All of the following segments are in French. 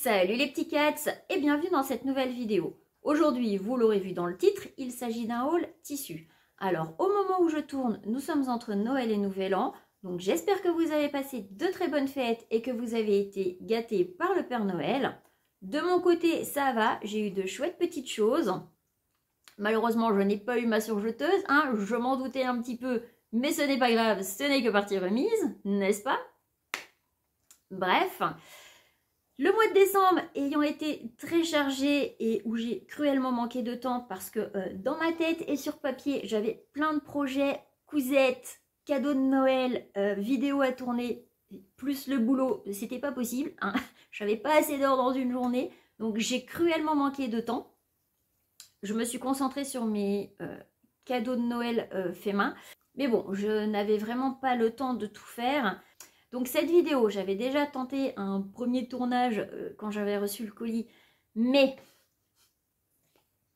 Salut les petits cats et bienvenue dans cette nouvelle vidéo. Aujourd'hui, vous l'aurez vu dans le titre, il s'agit d'un haul tissu. Alors au moment où je tourne, nous sommes entre Noël et Nouvel An, donc j'espère que vous avez passé de très bonnes fêtes et que vous avez été gâtés par le Père Noël. De mon côté, ça va, j'ai eu de chouettes petites choses. Malheureusement, je n'ai pas eu ma surjeteuse, je m'en doutais un petit peu, mais ce n'est pas grave, ce n'est que partie remise, n'est-ce pas? Bref, le mois de décembre ayant été très chargé et où j'ai cruellement manqué de temps parce que dans ma tête et sur papier, j'avais plein de projets, cousettes, cadeaux de Noël, vidéos à tourner, plus le boulot, c'était pas possible. J'avais pas assez d'heures dans une journée, donc j'ai cruellement manqué de temps. Je me suis concentrée sur mes cadeaux de Noël faits main. Mais bon, je n'avais vraiment pas le temps de tout faire. Donc cette vidéo, j'avais déjà tenté un premier tournage quand j'avais reçu le colis. Mais,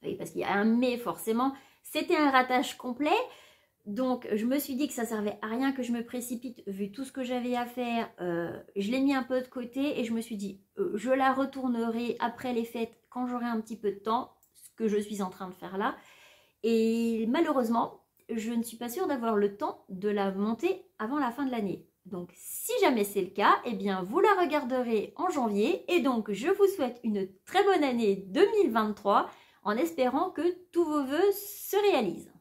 oui, parce qu'il y a un mais forcément, c'était un ratage complet. Donc je me suis dit que ça servait à rien que je me précipite vu tout ce que j'avais à faire. Je l'ai mis un peu de côté et je me suis dit, je la retournerai après les fêtes quand j'aurai un petit peu de temps. Ce que je suis en train de faire là. Et malheureusement, je ne suis pas sûre d'avoir le temps de la monter avant la fin de l'année. Donc si jamais c'est le cas, eh bien vous la regarderez en janvier. Et donc je vous souhaite une très bonne année 2023 en espérant que tous vos vœux se réalisent.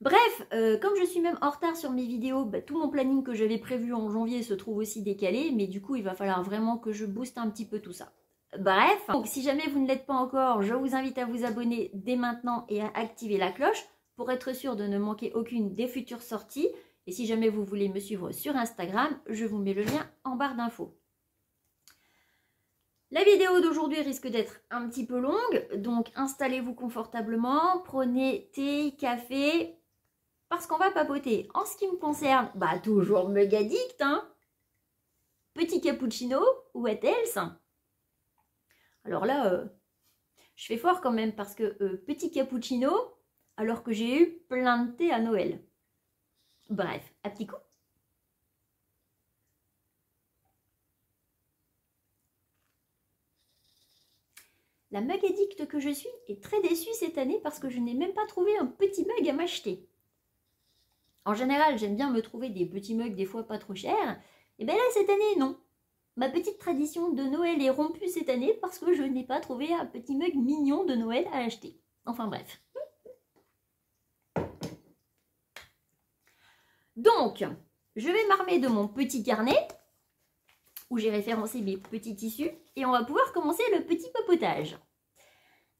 Bref, comme je suis même en retard sur mes vidéos, tout mon planning que j'avais prévu en janvier se trouve aussi décalé. Mais du coup, il va falloir vraiment que je booste un petit peu tout ça. Bref, donc si jamais vous ne l'êtes pas encore, je vous invite à vous abonner dès maintenant et à activer la cloche pour être sûr de ne manquer aucune des futures sorties. Et si jamais vous voulez me suivre sur Instagram, je vous mets le lien en barre d'infos. La vidéo d'aujourd'hui risque d'être un petit peu longue, donc installez-vous confortablement, prenez thé, café, parce qu'on va papoter. En ce qui me concerne, toujours Megadict, petit cappuccino, what else? Alors là, je fais fort quand même parce que petit cappuccino, alors que j'ai eu plein de thé à Noël. Bref, à petit coup. La mug addict que je suis est très déçue cette année parce que je n'ai même pas trouvé un petit mug à m'acheter. En général, j'aime bien me trouver des petits mugs des fois pas trop chers. Et bien là, cette année, non. Ma petite tradition de Noël est rompue cette année parce que je n'ai pas trouvé un petit mug mignon de Noël à acheter. Enfin bref. Donc, je vais m'armer de mon petit carnet où j'ai référencé mes petits tissus et on va pouvoir commencer le petit papotage.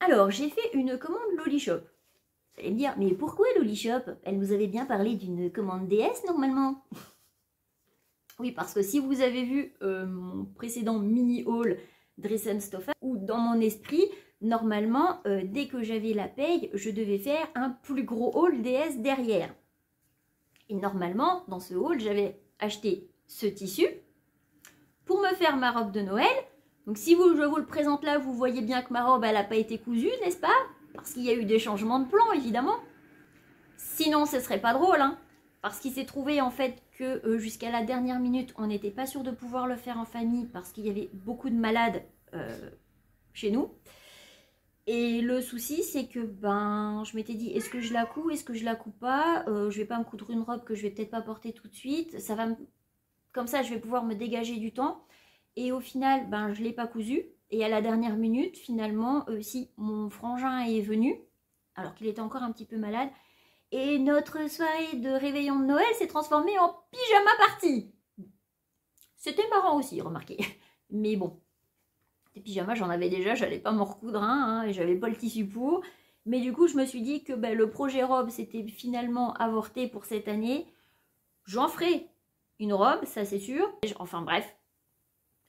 Alors, j'ai fait une commande Lolishop. Vous allez me dire, mais pourquoi Lolishop? Elle nous avait bien parlé d'une commande DS normalement. Oui, parce que si vous avez vu mon précédent mini haul Dress & Stoffa, où dans mon esprit, normalement, dès que j'avais la paye, je devais faire un plus gros haul DS derrière. Et normalement, dans ce haul, j'avais acheté ce tissu pour me faire ma robe de Noël. Donc si je vous le présente là, vous voyez bien que ma robe, elle n'a pas été cousue, n'est-ce pas? Parce qu'il y a eu des changements de plan, évidemment. Sinon, ce serait pas drôle, parce qu'il s'est trouvé en fait que jusqu'à la dernière minute, on n'était pas sûr de pouvoir le faire en famille parce qu'il y avait beaucoup de malades chez nous. Et le souci, c'est que je m'étais dit, est-ce que je la couds, est-ce que je la couds pas? Je vais pas me coudre une robe que je vais peut-être pas porter tout de suite. Ça va Comme ça, je vais pouvoir me dégager du temps. Et au final, je l'ai pas cousue. Et à la dernière minute, finalement, si mon frangin est venu, alors qu'il était encore un petit peu malade, et notre soirée de réveillon de Noël s'est transformée en pyjama party. C'était marrant aussi, remarquez. Mais bon. Des pyjamas, j'en avais déjà, j'allais pas m'en recoudre et j'avais pas le tissu pour. Mais du coup, je me suis dit que le projet robe, c'était finalement avorté pour cette année. J'en ferai une robe, ça c'est sûr. Enfin bref,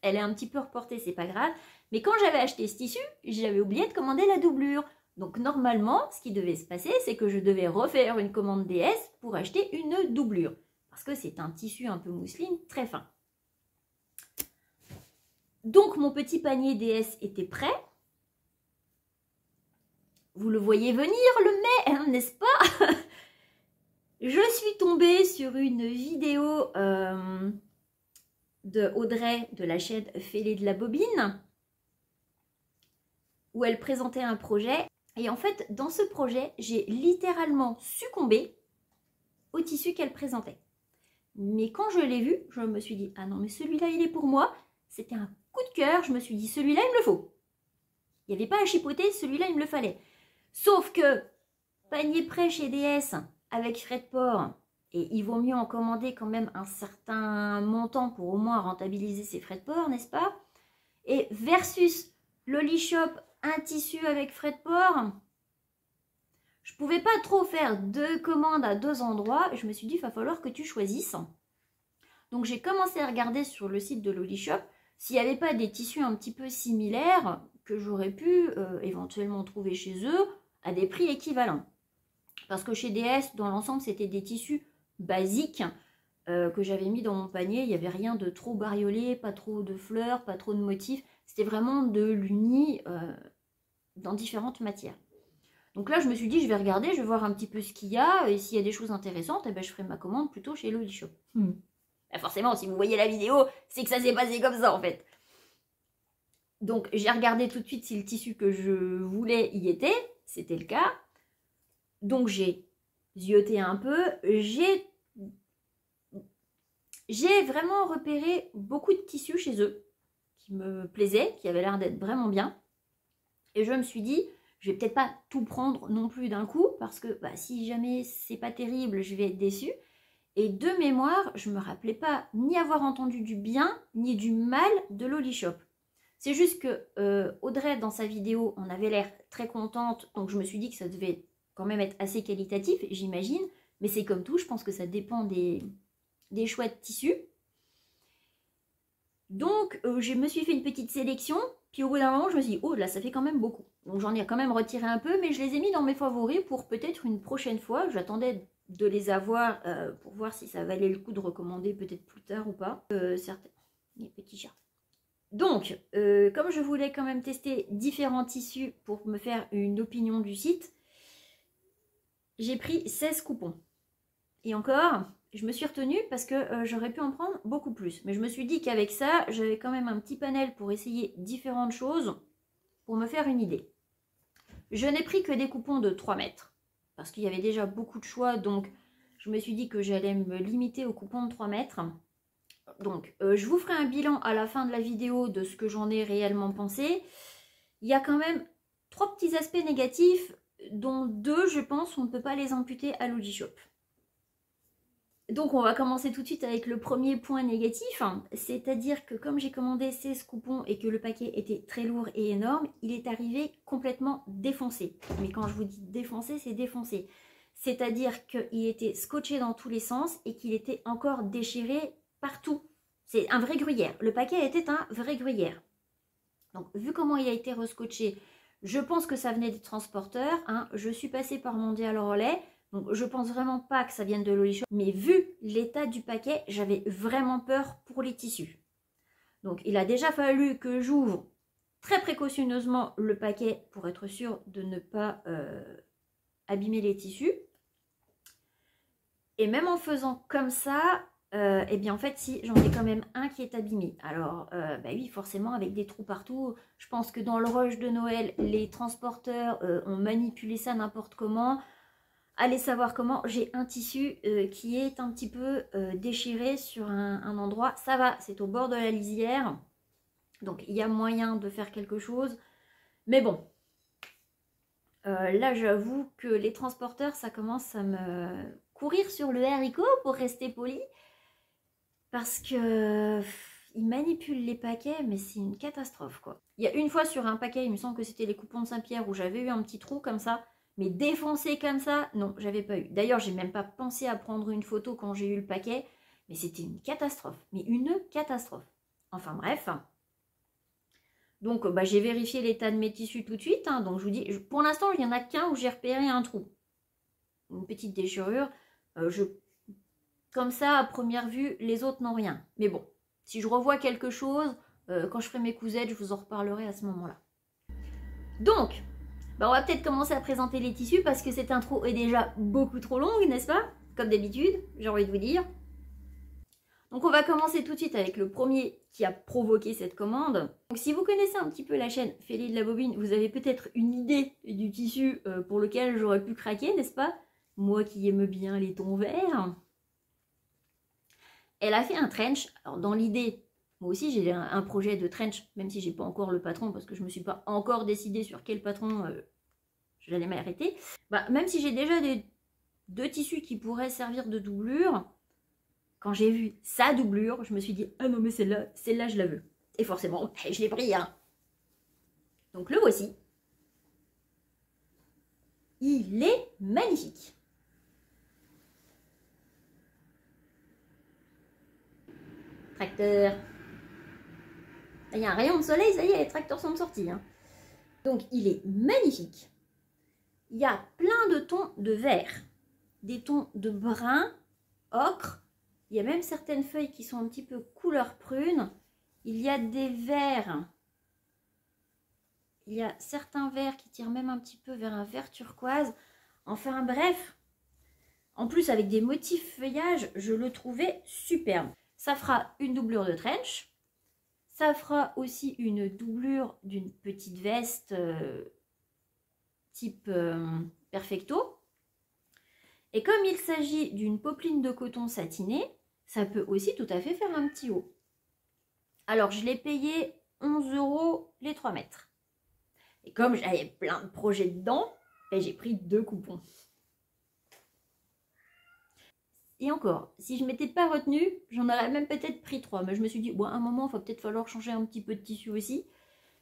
elle est un petit peu reportée, c'est pas grave. Mais quand j'avais acheté ce tissu, j'avais oublié de commander la doublure. Donc normalement, ce qui devait se passer, c'est que je devais refaire une commande DS pour acheter une doublure. Parce que c'est un tissu un peu mousseline très fin. Donc mon petit panier DS était prêt. Vous le voyez venir le mai, n'est-ce pas? Je suis tombée sur une vidéo de Audrey de la chaîne Fêlée de la Bobine où elle présentait un projet. Et en fait, dans ce projet, j'ai littéralement succombé au tissu qu'elle présentait. Mais quand je l'ai vu, je me suis dit, ah non, mais celui-là, il est pour moi. C'était un coup de cœur, je me suis dit, celui-là, il me le faut. Il n'y avait pas à chipoter, celui-là, il me le fallait. Sauf que, panier prêt chez DS, avec frais de port, et il vaut mieux en commander quand même un certain montant pour au moins rentabiliser ses frais de port, n'est-ce pas? Et versus Lolishop, un tissu avec frais de port, je ne pouvais pas trop faire 2 commandes à 2 endroits. Je me suis dit, il va falloir que tu choisisses. Donc j'ai commencé à regarder sur le site de Lolishop s'il n'y avait pas des tissus un petit peu similaires que j'aurais pu éventuellement trouver chez eux à des prix équivalents. Parce que chez DS, dans l'ensemble, c'était des tissus basiques que j'avais mis dans mon panier. Il n'y avait rien de trop bariolé, pas trop de fleurs, pas trop de motifs. C'était vraiment de l'uni dans différentes matières. Donc là, je me suis dit, je vais regarder, je vais voir un petit peu ce qu'il y a. Et s'il y a des choses intéressantes, eh ben, je ferai ma commande plutôt chez Lolishop. Ben forcément, si vous voyez la vidéo, c'est que ça s'est passé comme ça en fait. Donc j'ai regardé tout de suite si le tissu que je voulais y était. C'était le cas. Donc j'ai zioté un peu. J'ai vraiment repéré beaucoup de tissus chez eux qui me plaisaient, qui avaient l'air d'être vraiment bien. Et je me suis dit, je vais peut-être pas tout prendre non plus d'un coup, parce que bah, si jamais c'est pas terrible, je vais être déçue. Et de mémoire, je me rappelais pas ni avoir entendu du bien, ni du mal de Lolishop. C'est juste que Audrey, dans sa vidéo, en avait l'air très contente, donc je me suis dit que ça devait quand même être assez qualitatif, j'imagine. Mais c'est comme tout, je pense que ça dépend des choix de tissus. Donc, je me suis fait une petite sélection. Puis au bout d'un moment, je me suis dit, oh là, ça fait quand même beaucoup. Donc j'en ai quand même retiré un peu, mais je les ai mis dans mes favoris pour peut-être une prochaine fois. J'attendais de les avoir pour voir si ça valait le coup de recommander peut-être plus tard ou pas. Certains, les petits chats. Donc, comme je voulais quand même tester différents tissus pour me faire une opinion du site, j'ai pris 16 coupons. Et encore, je me suis retenue parce que j'aurais pu en prendre beaucoup plus. Mais je me suis dit qu'avec ça, j'avais quand même un petit panel pour essayer différentes choses pour me faire une idée. Je n'ai pris que des coupons de 3 mètres parce qu'il y avait déjà beaucoup de choix. Donc, je me suis dit que j'allais me limiter aux coupons de 3 mètres. Donc, je vous ferai un bilan à la fin de la vidéo de ce que j'en ai réellement pensé. Il y a quand même 3 petits aspects négatifs, dont 2, je pense, on ne peut pas les imputer à Lolishop. Donc on va commencer tout de suite avec le premier point négatif, c'est-à-dire que comme j'ai commandé 16 coupons et que le paquet était très lourd et énorme, il est arrivé complètement défoncé. Mais quand je vous dis défoncé, c'est défoncé. C'est-à-dire qu'il était scotché dans tous les sens et qu'il était encore déchiré partout. C'est un vrai gruyère. Le paquet était un vrai gruyère. Donc vu comment il a été rescotché, je pense que ça venait des transporteurs. Je suis passée par Mondial Relais. Donc je pense vraiment pas que ça vienne de Lolishop, mais vu l'état du paquet, j'avais vraiment peur pour les tissus. Donc il a déjà fallu que j'ouvre très précautionneusement le paquet pour être sûr de ne pas abîmer les tissus. Et même en faisant comme ça, eh bien en fait si, j'en ai quand même un qui est abîmé. Alors bah oui, forcément avec des trous partout. Je pense que dans le rush de Noël, les transporteurs ont manipulé ça n'importe comment. Allez savoir comment. J'ai un tissu qui est un petit peu déchiré sur un endroit. Ça va, c'est au bord de la lisière. Donc il y a moyen de faire quelque chose. Mais bon, là j'avoue que les transporteurs, ça commence à me courir sur le haricot pour rester poli. Parce que ils manipulent les paquets, mais c'est une catastrophe quoi. Il y a une fois sur un paquet, il me semble que c'était les coupons de Saint-Pierre où j'avais eu un petit trou comme ça. Mais défoncé comme ça, non, j'avais pas eu. D'ailleurs, j'ai même pas pensé à prendre une photo quand j'ai eu le paquet. Mais c'était une catastrophe. Mais une catastrophe. Enfin bref. Donc, bah, j'ai vérifié l'état de mes tissus tout de suite. Donc, je vous dis, pour l'instant, il n'y en a qu'un où j'ai repéré un trou. Une petite déchirure. Comme ça, à première vue, les autres n'ont rien. Mais bon, si je revois quelque chose, quand je ferai mes cousettes, je vous en reparlerai à ce moment-là. Donc... bah, on va peut-être commencer à présenter les tissus parce que cette intro est déjà beaucoup trop longue, n'est-ce pas? Comme d'habitude, j'ai envie de vous dire. Donc on va commencer tout de suite avec le premier qui a provoqué cette commande. Donc si vous connaissez un petit peu la chaîne Feli de la Bobine, vous avez peut-être une idée du tissu pour lequel j'aurais pu craquer, n'est-ce pas? Moi qui aime bien les tons verts. Elle a fait un trench. Alors dans l'idée, moi aussi j'ai un projet de trench, même si j'ai pas encore le patron parce que je me suis pas encore décidée sur quel patron j'allais m'arrêter. Bah, même si j'ai déjà deux tissus qui pourraient servir de doublure, quand j'ai vu sa doublure, je me suis dit, ah non mais celle-là je la veux. Et forcément, je l'ai pris, hein. Donc le voici. Il est magnifique. Tracteur. Il y a un rayon de soleil, ça y est, les tracteurs sont sortis, hein. Donc il est magnifique. Il y a plein de tons de vert, des tons de brun, ocre. Il y a même certaines feuilles qui sont un petit peu couleur prune. Il y a des verts. Il y a certains verts qui tirent même un petit peu vers un vert turquoise. Enfin bref, en plus avec des motifs feuillage, je le trouvais superbe. Ça fera une doublure de trench. Ça fera aussi une doublure d'une petite veste type perfecto. Et comme il s'agit d'une popeline de coton satiné, ça peut aussi tout à fait faire un petit haut. Alors, je l'ai payé 11 € les 3 mètres. Et comme j'avais plein de projets dedans, ben, j'ai pris 2 coupons. Et encore, si je ne m'étais pas retenue, j'en aurais même peut-être pris 3. Mais je me suis dit, bon, à un moment, il va peut-être falloir changer un petit peu de tissu aussi.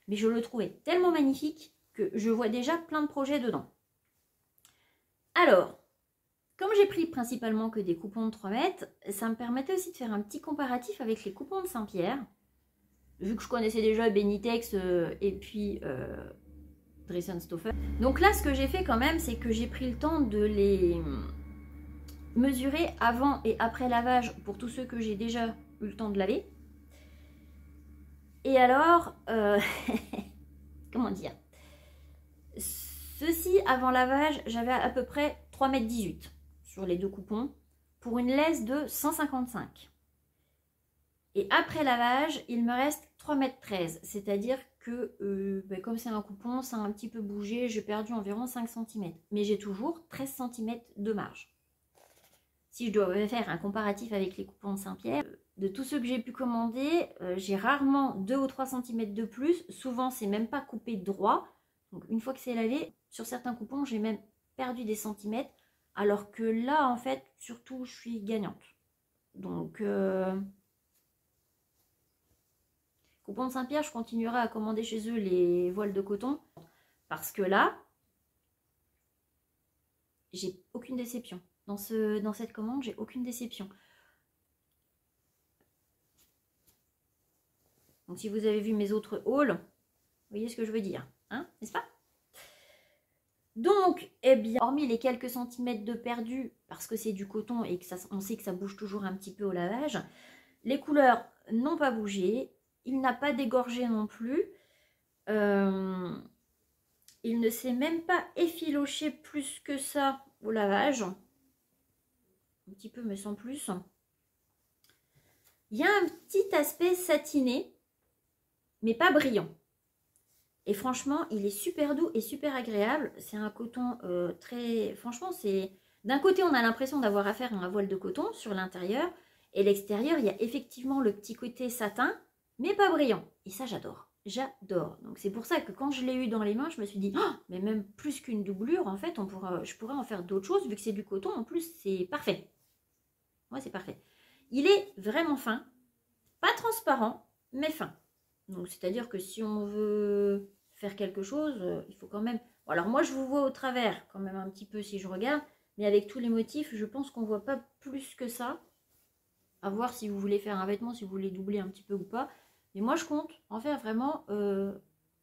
Mais je le trouvais tellement magnifique que je vois déjà plein de projets dedans. Alors, comme j'ai pris principalement que des coupons de 3 mètres, ça me permettait aussi de faire un petit comparatif avec les coupons de Saint-Pierre. Vu que je connaissais déjà Benitex et puis Dressenstoffer. Donc là, ce que j'ai fait quand même, c'est que j'ai pris le temps de les mesurer avant et après lavage pour tous ceux que j'ai déjà eu le temps de laver. Et alors, comment dire, ceci avant lavage, j'avais à peu près 3,18 m sur les 2 coupons pour une laisse de 155. Et après lavage, il me reste 3,13 m, c'est-à-dire que comme c'est un coupon, ça a un petit peu bougé, j'ai perdu environ 5 cm. Mais j'ai toujours 13 cm de marge. Si je dois faire un comparatif avec les coupons de Saint-Pierre, de tous ceux que j'ai pu commander, j'ai rarement 2 ou 3 cm de plus. Souvent, c'est même pas coupé droit. Donc, une fois que c'est lavé, sur certains coupons, j'ai même perdu des centimètres. Alors que là, en fait, surtout, je suis gagnante. Donc, coupons de Saint-Pierre, je continuerai à commander chez eux les voiles de coton. Parce que là, j'ai aucune déception. Dans cette commande, j'ai aucune déception. Donc, si vous avez vu mes autres hauls, vous voyez ce que je veux dire, hein, n'est-ce pas? Donc, eh bien, hormis les quelques centimètres de perdu, parce que c'est du coton et que on sait que ça bouge toujours un petit peu au lavage, les couleurs n'ont pas bougé, il n'a pas dégorgé non plus, il ne s'est même pas effiloché plus que ça au lavage, un petit peu mais sans plus. Il y a un petit aspect satiné, mais pas brillant. Et franchement, il est super doux et super agréable. C'est un coton très... Franchement, c'est... D'un côté, on a l'impression d'avoir affaire à un voile de coton sur l'intérieur. Et l'extérieur, il y a effectivement le petit côté satin, mais pas brillant. Et ça, j'adore. J'adore. Donc, c'est pour ça que quand je l'ai eu dans les mains, je me suis dit, oh, mais même plus qu'une doublure, en fait, je pourrais en faire d'autres choses. Vu que c'est du coton, en plus, c'est parfait. Ouais, c'est parfait. Il est vraiment fin. Pas transparent, mais fin. Donc, c'est-à-dire que si on veut faire quelque chose, il faut quand même... Bon, alors, moi, je vous vois au travers quand même un petit peu si je regarde. Mais avec tous les motifs, je pense qu'on ne voit pas plus que ça. À voir si vous voulez faire un vêtement, si vous voulez doubler un petit peu ou pas. Mais moi, je compte en faire vraiment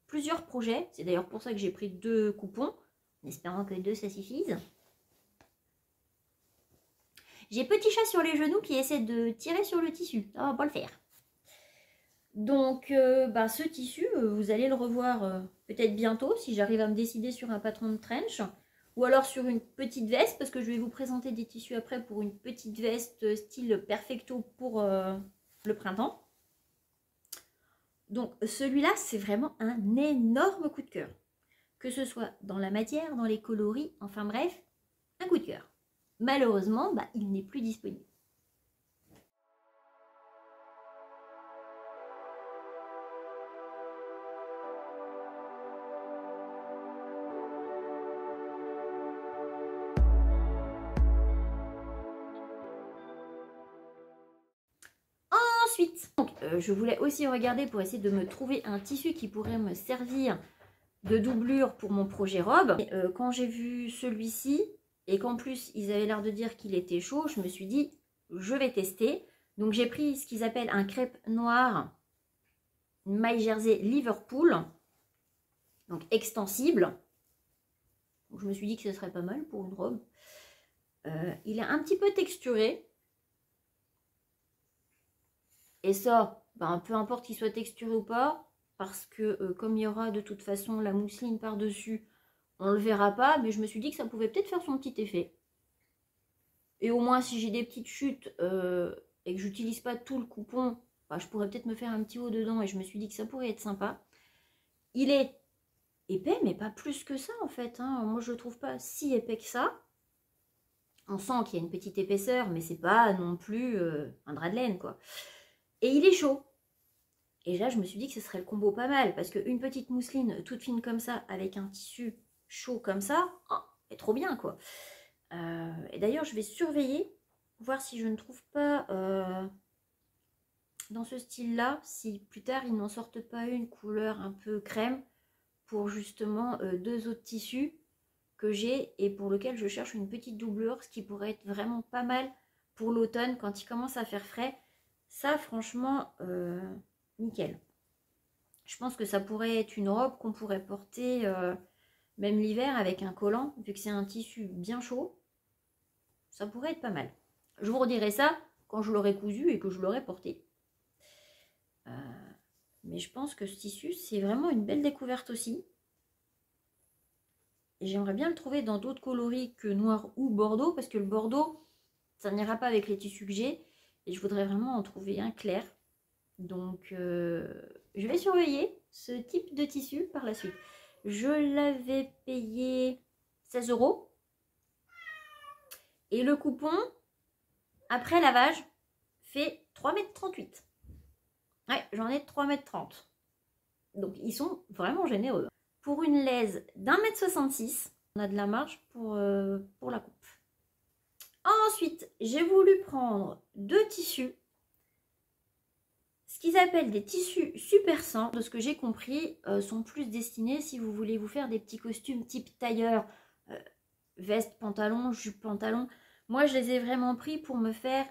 plusieurs projets. C'est d'ailleurs pour ça que j'ai pris 2 coupons, en espérant que 2, ça suffise. J'ai petit chat sur les genoux qui essaie de tirer sur le tissu. Ça va pas le faire. Donc, ce tissu, vous allez le revoir peut-être bientôt, si j'arrive à me décider sur un patron de trench. Ou alors sur une petite veste, parce que je vais vous présenter des tissus après pour une petite veste style perfecto pour le printemps. Donc celui-là, c'est vraiment un énorme coup de cœur. Que ce soit dans la matière, dans les coloris, enfin bref, un coup de cœur. Malheureusement, il n'est plus disponible. Ensuite, donc, je voulais aussi regarder pour essayer de me trouver un tissu qui pourrait me servir de doublure pour mon projet robe. Et, quand j'ai vu celui-ci et qu'en plus ils avaient l'air de dire qu'il était chaud, je me suis dit je vais tester. Donc j'ai pris ce qu'ils appellent un crêpe noir My Jersey Liverpool, donc extensible. Donc, je me suis dit que ce serait pas mal pour une robe. Il est un petit peu texturé. Et ça, peu importe qu'il soit texturé ou pas, parce que comme il y aura de toute façon la mousseline par-dessus, on ne le verra pas, mais je me suis dit que ça pouvait peut-être faire son petit effet. Et au moins, si j'ai des petites chutes et que j'utilise pas tout le coupon, je pourrais peut-être me faire un petit haut dedans, et je me suis dit que ça pourrait être sympa. Il est épais, mais pas plus que ça en fait. Moi, je le trouve pas si épais que ça. On sent qu'il y a une petite épaisseur, mais c'est pas non plus un drap de laine, quoi. Et il est chaud. Et là, je me suis dit que ce serait le combo pas mal, parce qu'une petite mousseline toute fine comme ça, avec un tissu chaud comme ça, c'est trop bien, quoi. Et d'ailleurs, je vais surveiller, voir si je ne trouve pas dans ce style-là, si plus tard, ils n'en sortent pas une couleur un peu crème, pour justement 2 autres tissus que j'ai et pour lequel je cherche une petite doublure, ce qui pourrait être vraiment pas mal pour l'automne quand il commence à faire frais. Ça, franchement, nickel. Je pense que ça pourrait être une robe qu'on pourrait porter même l'hiver avec un collant, vu que c'est un tissu bien chaud. Ça pourrait être pas mal. Je vous redirai ça quand je l'aurai cousu et que je l'aurai porté. Mais je pense que ce tissu, c'est vraiment une belle découverte aussi. Et j'aimerais bien le trouver dans d'autres coloris que noir ou bordeaux, parce que le bordeaux, ça n'ira pas avec les tissus que j'ai. Et je voudrais vraiment en trouver un clair. Donc, je vais surveiller ce type de tissu par la suite. Je l'avais payé 16 €. Et le coupon, après lavage, fait 3,38 m. Ouais, j'en ai 3,30 m. Donc, ils sont vraiment généreux. Pour une laise d'1,66 m, on a de la marge pour la coupe. Ensuite, j'ai voulu prendre 2 tissus. Ce qu'ils appellent des tissus super sains, de ce que j'ai compris, sont plus destinés si vous voulez vous faire des petits costumes type tailleur, veste, pantalon, jupe, pantalon. Moi, je les ai vraiment pris pour me faire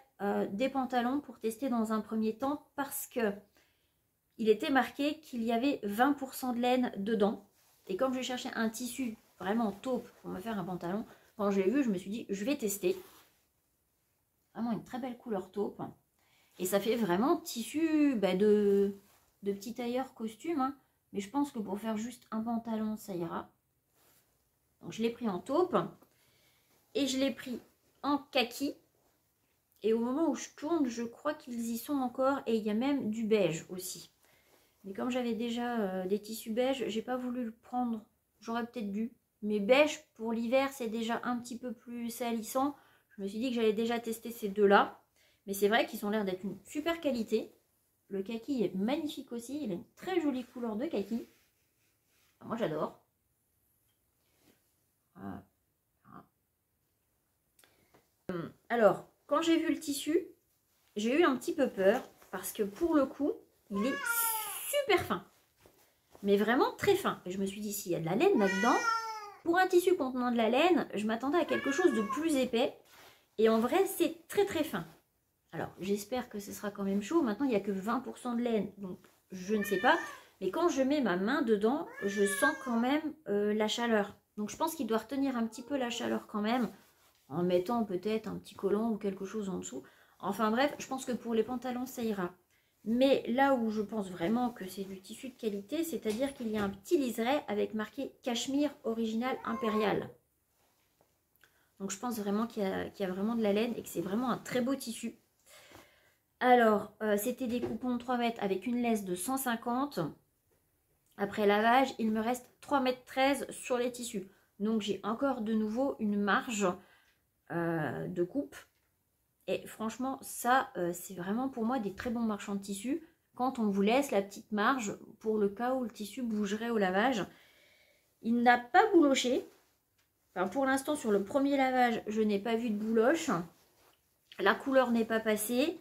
des pantalons pour tester dans un premier temps parce que il était marqué qu'il y avait 20 % de laine dedans. Et comme je cherchais un tissu vraiment taupe pour me faire un pantalon, quand j'ai vu, je me suis dit, je vais tester. Vraiment une très belle couleur taupe. Et ça fait vraiment tissu de petit tailleur costume. Mais je pense que pour faire juste un pantalon, ça ira. Donc je l'ai pris en taupe. Et je l'ai pris en kaki. Et au moment où je tourne, je crois qu'ils y sont encore. Et il y a même du beige aussi. Mais comme j'avais déjà des tissus beige, j'ai pas voulu le prendre. J'aurais peut-être dû. Mais beige, pour l'hiver, c'est déjà un petit peu plus salissant. Je me suis dit que j'allais déjà tester ces deux-là. Mais c'est vrai qu'ils ont l'air d'être une super qualité. Le kaki est magnifique aussi. Il a une très jolie couleur de kaki. Moi, j'adore. Voilà. Alors, quand j'ai vu le tissu, j'ai eu un petit peu peur. Parce que pour le coup, il est super fin. Mais vraiment très fin. Et je me suis dit, s'il y a de la laine là-dedans, pour un tissu contenant de la laine, je m'attendais à quelque chose de plus épais. Et en vrai, c'est très très fin. Alors, j'espère que ce sera quand même chaud. Maintenant, il n'y a que 20 % de laine, donc je ne sais pas. Mais quand je mets ma main dedans, je sens quand même la chaleur. Donc, je pense qu'il doit retenir un petit peu la chaleur quand même, en mettant peut-être un petit collant ou quelque chose en dessous. Enfin bref, je pense que pour les pantalons, ça ira. Mais là où je pense vraiment que c'est du tissu de qualité, c'est-à-dire qu'il y a un petit liseré avec marqué Cachemire original impérial. Donc je pense vraiment qu'il y a vraiment de la laine et que c'est vraiment un très beau tissu. Alors, c'était des coupons de 3 mètres avec une laisse de 150. Après lavage, il me reste 3,13 m sur les tissus. Donc j'ai encore de nouveau une marge de coupe. Et franchement, ça, c'est vraiment pour moi des très bons marchands de tissus. Quand on vous laisse la petite marge pour le cas où le tissu bougerait au lavage. Il n'a pas bouloché. Enfin, pour l'instant, sur le premier lavage, je n'ai pas vu de bouloche. La couleur n'est pas passée.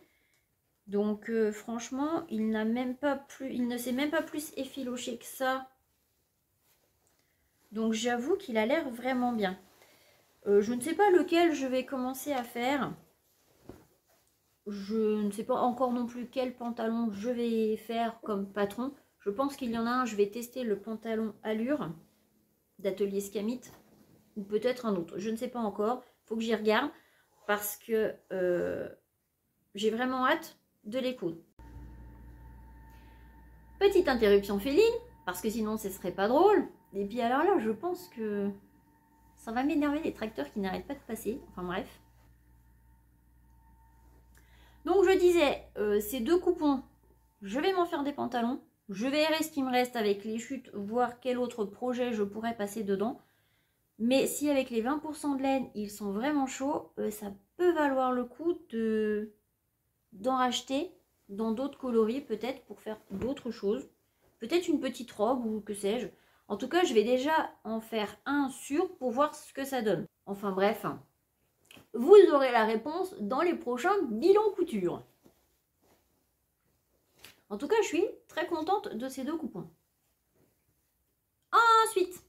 Donc franchement, il ne s'est même pas plus effiloché que ça. Donc j'avoue qu'il a l'air vraiment bien. Je ne sais pas lequel je vais commencer à faire. Je ne sais pas encore non plus quel pantalon je vais faire comme patron. Je pense qu'il y en a un, je vais tester le pantalon Allure d'Atelier Scamit. Ou peut-être un autre, je ne sais pas encore. Il faut que j'y regarde parce que j'ai vraiment hâte de les coudre. Petite interruption féline, parce que sinon ce serait pas drôle. Et puis alors là, je pense que ça va m'énerver les tracteurs qui n'arrêtent pas de passer. Enfin bref. Donc je disais, ces 2 coupons, je vais m'en faire des pantalons. Je verrai ce qui me reste avec les chutes, voir quel autre projet je pourrais passer dedans. Mais si avec les 20% de laine, ils sont vraiment chauds, ça peut valoir le coup d'en racheter dans d'autres coloris, peut-être pour faire d'autres choses. Peut-être une petite robe ou que sais-je. En tout cas, je vais déjà en faire un sûr pour voir ce que ça donne. Enfin bref, vous aurez la réponse dans les prochains bilans couture. En tout cas, je suis très contente de ces 2 coupons. Ensuite,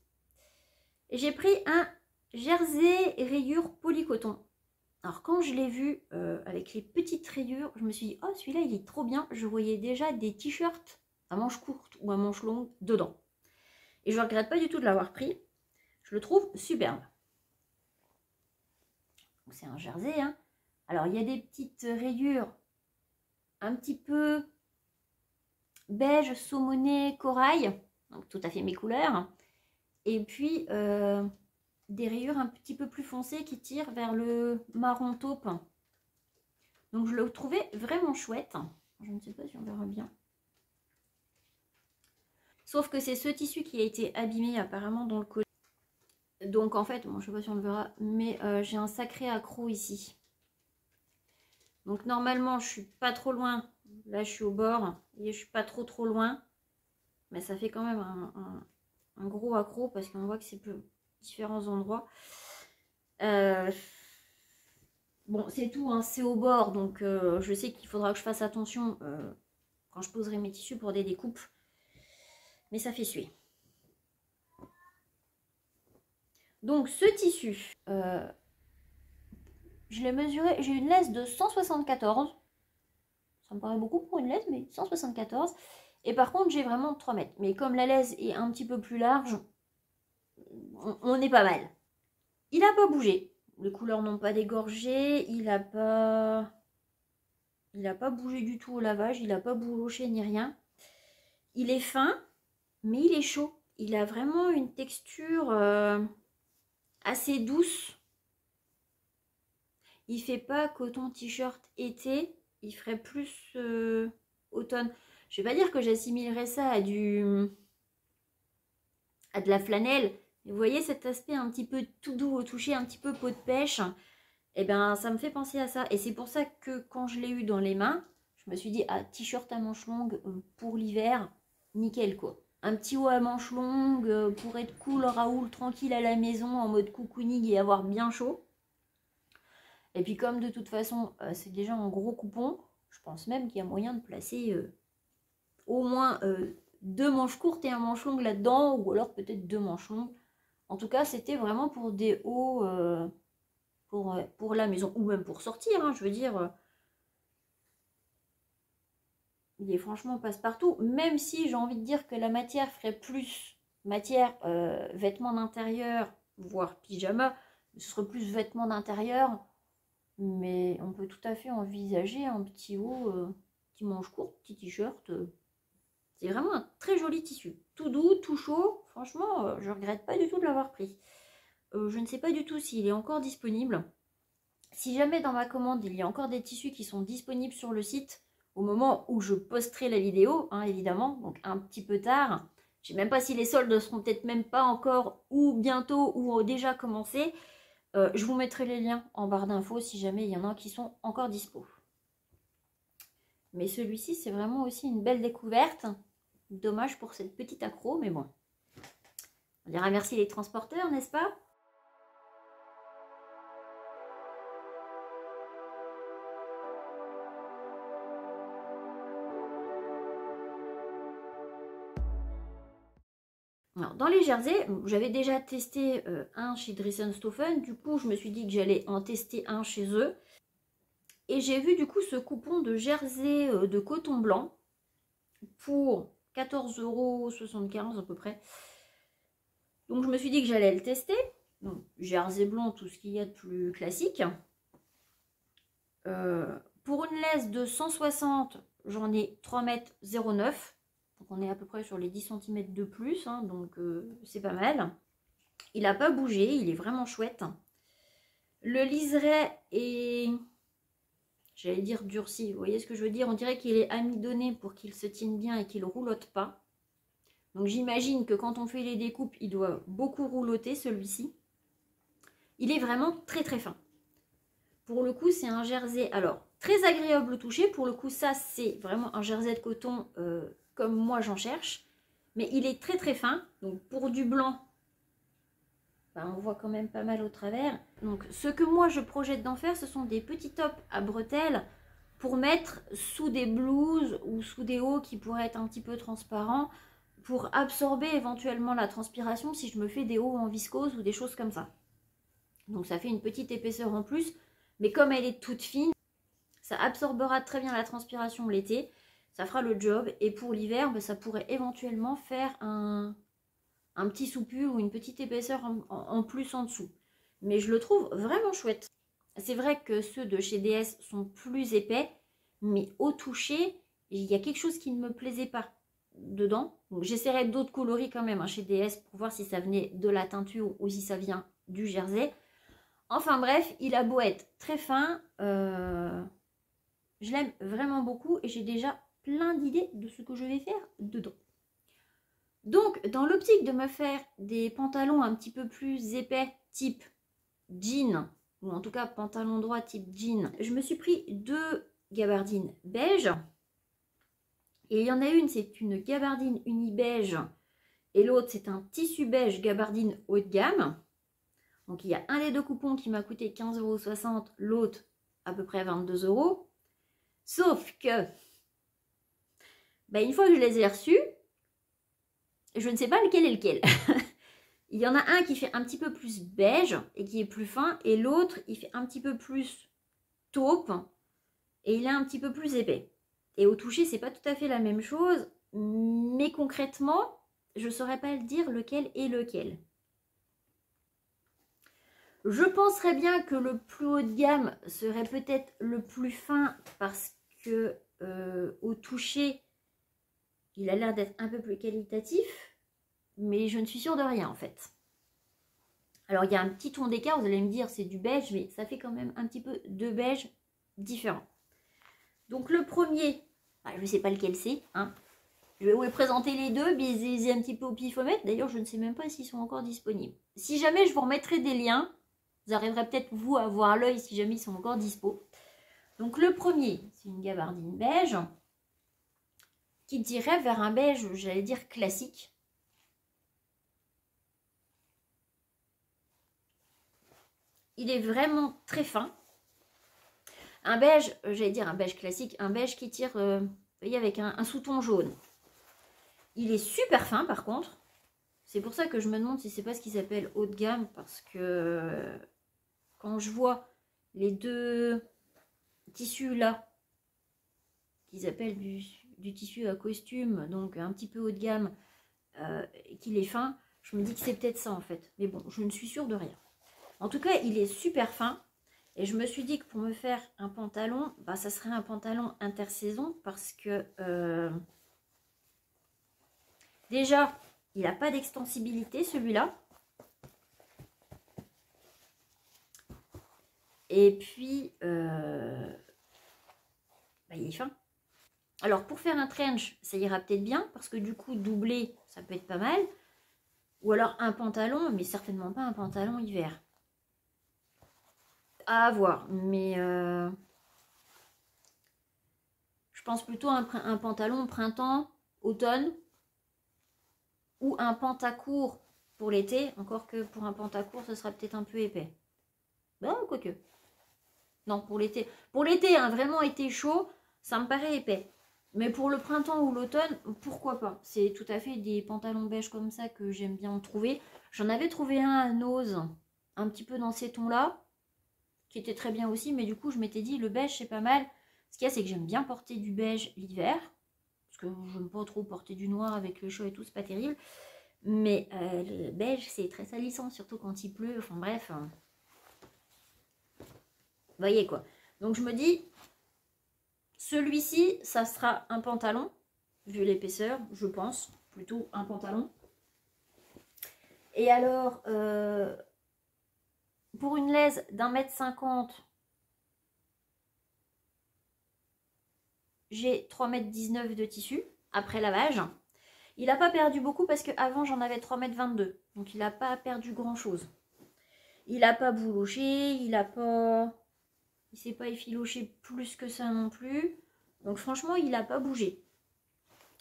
j'ai pris un jersey rayure polycoton. Alors quand je l'ai vu avec les petites rayures, je me suis dit, oh celui-là il est trop bien. Je voyais déjà des t-shirts à manches courtes ou à manches longues dedans. Et je ne regrette pas du tout de l'avoir pris. Je le trouve superbe. C'est un jersey. Hein. Alors il y a des petites rayures un petit peu beige, saumoné, corail. Donc tout à fait mes couleurs. Et puis des rayures un petit peu plus foncées qui tirent vers le marron taupe. Donc je le trouvais vraiment chouette. Je ne sais pas si on verra bien. Sauf que c'est ce tissu qui a été abîmé apparemment dans le collet. Donc en fait, bon, je ne sais pas si on le verra, mais j'ai un sacré accroc ici. Donc normalement, je suis pas trop loin. Là, je suis au bord et je suis pas trop loin. Mais ça fait quand même un gros accroc parce qu'on voit que c'est différents endroits. Bon, c'est tout, hein, c'est au bord. Donc je sais qu'il faudra que je fasse attention quand je poserai mes tissus pour des découpes. Mais ça fait suer. Donc ce tissu, je l'ai mesuré, j'ai une laisse de 174. Ça me paraît beaucoup pour une laisse, mais 174. Et par contre, j'ai vraiment 3 mètres. Mais comme la laisse est un petit peu plus large, on est pas mal. Il n'a pas bougé. Les couleurs n'ont pas dégorgé. Il n'a pas bougé du tout au lavage. Il n'a pas bouloché ni rien. Il est fin, mais il est chaud. Il a vraiment une texture assez douce. Il fait pas coton t-shirt été, il ferait plus automne. Je vais pas dire que j'assimilerais ça à de la flanelle. Vous voyez cet aspect un petit peu tout doux au toucher, un petit peu peau de pêche. Et bien ça me fait penser à ça. Et c'est pour ça que quand je l'ai eu dans les mains, je me suis dit, ah, t-shirt à manches longues pour l'hiver, nickel quoi. Un petit haut à manches longues pour être cool, Raoul, tranquille à la maison, en mode cocooning et avoir bien chaud. Et puis comme de toute façon, c'est déjà un gros coupon, je pense même qu'il y a moyen de placer au moins 2 manches courtes et un manche longue là-dedans, ou alors peut-être 2 manches longues. En tout cas, c'était vraiment pour des hauts pour la maison, ou même pour sortir, hein, je veux dire. Il est franchement passe-partout, même si j'ai envie de dire que la matière ferait plus matière vêtements d'intérieur, voire pyjama, ce serait plus vêtements d'intérieur. Mais on peut tout à fait envisager un petit haut, petit manche courte, petit t-shirt. C'est vraiment un très joli tissu. Tout doux, tout chaud. Franchement, je ne regrette pas du tout de l'avoir pris. je ne sais pas du tout s'il est encore disponible. Si jamais dans ma commande, il y a encore des tissus qui sont disponibles sur le site, au moment où je posterai la vidéo, hein, évidemment, donc un petit peu tard. Je ne sais même pas si les soldes seront peut-être même pas encore ou bientôt ou ont déjà commencé. Je vous mettrai les liens en barre d'infos si jamais il y en a qui sont encore dispo. Mais celui-ci, c'est vraiment aussi une belle découverte. Dommage pour cette petite accro, mais bon. On dira merci les transporteurs, n'est-ce pas? Alors, dans les jerseys, j'avais déjà testé un chez Dressenstoffen. Du coup, je me suis dit que j'allais en tester un chez eux. Et j'ai vu du coup ce coupon de jersey de coton blanc pour 14,75 € à peu près. Donc, je me suis dit que j'allais le tester. Donc, jersey blanc, tout ce qu'il y a de plus classique. Pour une laisse de 160, j'en ai 3,09 m. Donc on est à peu près sur les 10 cm de plus, hein, donc c'est pas mal. Il n'a pas bougé, il est vraiment chouette. Le liseré est, j'allais dire durci, vous voyez ce que je veux dire? On dirait qu'il est amidonné pour qu'il se tienne bien et qu'il ne roulotte pas. Donc j'imagine que quand on fait les découpes, il doit beaucoup roulotter celui-ci. Il est vraiment très très fin. Pour le coup, c'est un jersey, alors très agréable au toucher. Pour le coup, ça c'est vraiment un jersey de coton comme moi j'en cherche, mais il est très très fin. Donc pour du blanc, ben, on voit quand même pas mal au travers. Donc ce que moi je projette d'en faire, ce sont des petits tops à bretelles pour mettre sous des blouses ou sous des hauts qui pourraient être un petit peu transparents, pour absorber éventuellement la transpiration si je me fais des hauts en viscose ou des choses comme ça. Donc ça fait une petite épaisseur en plus, mais comme elle est toute fine, ça absorbera très bien la transpiration l'été. Ça fera le job. Et pour l'hiver, ben, ça pourrait éventuellement faire un petit soupul ou une petite épaisseur en plus en dessous. Mais je le trouve vraiment chouette. C'est vrai que ceux de chez DS sont plus épais, mais au toucher, il y a quelque chose qui ne me plaisait pas dedans. Donc j'essaierai d'autres coloris quand même hein, chez DS pour voir si ça venait de la teinture ou si ça vient du jersey. Enfin bref, il a beau être très fin, je l'aime vraiment beaucoup et j'ai déjà plein d'idées de ce que je vais faire dedans. Donc, dans l'optique de me faire des pantalons un petit peu plus épais, type jean, ou en tout cas pantalon droit type jean, je me suis pris deux gabardines beige. Et il y en a une, c'est une gabardine uni beige, et l'autre, c'est un tissu beige gabardine haut de gamme. Donc, il y a un des deux coupons qui m'a coûté 15,60 €, l'autre à peu près 22 €. Sauf que, ben, une fois que je les ai reçus, je ne sais pas lequel est lequel. Il y en a un qui fait un petit peu plus beige et qui est plus fin. Et l'autre, il fait un petit peu plus taupe et il est un petit peu plus épais. Et au toucher, c'est pas tout à fait la même chose. Mais concrètement, je ne saurais pas le dire lequel est lequel. Je penserais bien que le plus haut de gamme serait peut-être le plus fin parce que au toucher, il a l'air d'être un peu plus qualitatif, mais je ne suis sûre de rien en fait. Alors il y a un petit ton d'écart, vous allez me dire c'est du beige, mais ça fait quand même un petit peu de beige différent. Donc le premier, je ne sais pas lequel c'est, hein. Je vais vous présenter les deux, baiser un petit peu au pifomètre. D'ailleurs, je ne sais même pas s'ils sont encore disponibles. Si jamais, je vous remettrai des liens. Vous arriverez peut-être, vous, à voir à l'œil si jamais ils sont encore dispo. Donc, le premier, c'est une gabardine beige qui tirait vers un beige, j'allais dire, classique. Il est vraiment très fin. Un beige, j'allais dire un beige classique, un beige qui tire, vous voyez, avec un sous-ton jaune. Il est super fin par contre. C'est pour ça que je me demande si c'est pas ce qui s'appelle haut de gamme. Parce que quand je vois les deux tissus là, qu'ils appellent du tissu à costume, donc un petit peu haut de gamme, qu'il est fin, je me dis que c'est peut-être ça en fait. Mais bon, je ne suis sûre de rien. En tout cas, il est super fin. Et je me suis dit que pour me faire un pantalon, bah, ça serait un pantalon intersaison parce que... déjà, il n'a pas d'extensibilité celui-là. Et puis, il est fin. Alors, pour faire un trench, ça ira peut-être bien, parce que du coup, doubler, ça peut être pas mal. Ou alors un pantalon, mais certainement pas un pantalon hiver. À voir, mais je pense plutôt à un pantalon printemps, automne, ou un pantacourt pour l'été, encore que pour un pantacourt, ce sera peut-être un peu épais. Ben, quoique. Non, pour l'été. Pour l'été, hein, vraiment été chaud, ça me paraît épais. Mais pour le printemps ou l'automne, pourquoi pas? C'est tout à fait des pantalons beige comme ça que j'aime bien trouver. J'en avais trouvé un à Nose, un petit peu dans ces tons-là, qui était très bien aussi, mais du coup, je m'étais dit, le beige, c'est pas mal. Ce qu'il y a, c'est que j'aime bien porter du beige l'hiver, parce que je n'aime pas trop porter du noir avec le chaud et tout, c'est pas terrible. Mais le beige, c'est très salissant, surtout quand il pleut. Enfin bref, vous voyez quoi. Donc je me dis, celui-ci, ça sera un pantalon, vu l'épaisseur, je pense, plutôt un pantalon. Et alors, pour une laise d'1,50 m, j'ai 3,19 m de tissu, après lavage. Il n'a pas perdu beaucoup parce qu'avant j'en avais 3,22 m, donc il n'a pas perdu grand chose. Il n'a pas bouloché, il s'est pas effiloché plus que ça non plus. Donc franchement, il n'a pas bougé.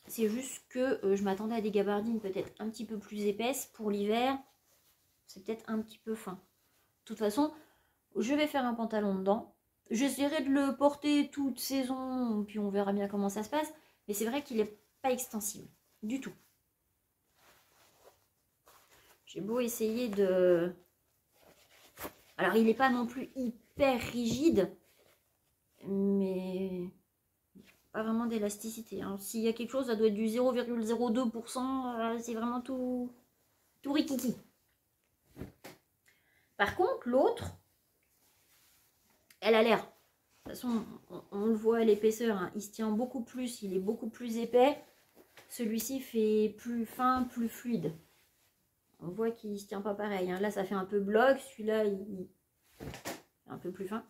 C'est juste que je m'attendais à des gabardines peut-être un petit peu plus épaisses. Pour l'hiver, c'est peut-être un petit peu fin. De toute façon, je vais faire un pantalon dedans. J'essaierai de le porter toute saison, puis on verra bien comment ça se passe. Mais c'est vrai qu'il n'est pas extensible du tout. J'ai beau essayer de... Alors, il n'est pas non plus hyper rigide, mais pas vraiment d'élasticité. Hein. S'il y a quelque chose, ça doit être du 0,02%. C'est vraiment tout rikiki. Par contre, l'autre, elle a l'air. De toute façon, on le voit à l'épaisseur. Hein, il se tient beaucoup plus, il est beaucoup plus épais. Celui-ci fait plus fin, plus fluide. On voit qu'il ne se tient pas pareil. Hein. Là, ça fait un peu bloc. Celui-là, il est un peu plus fin.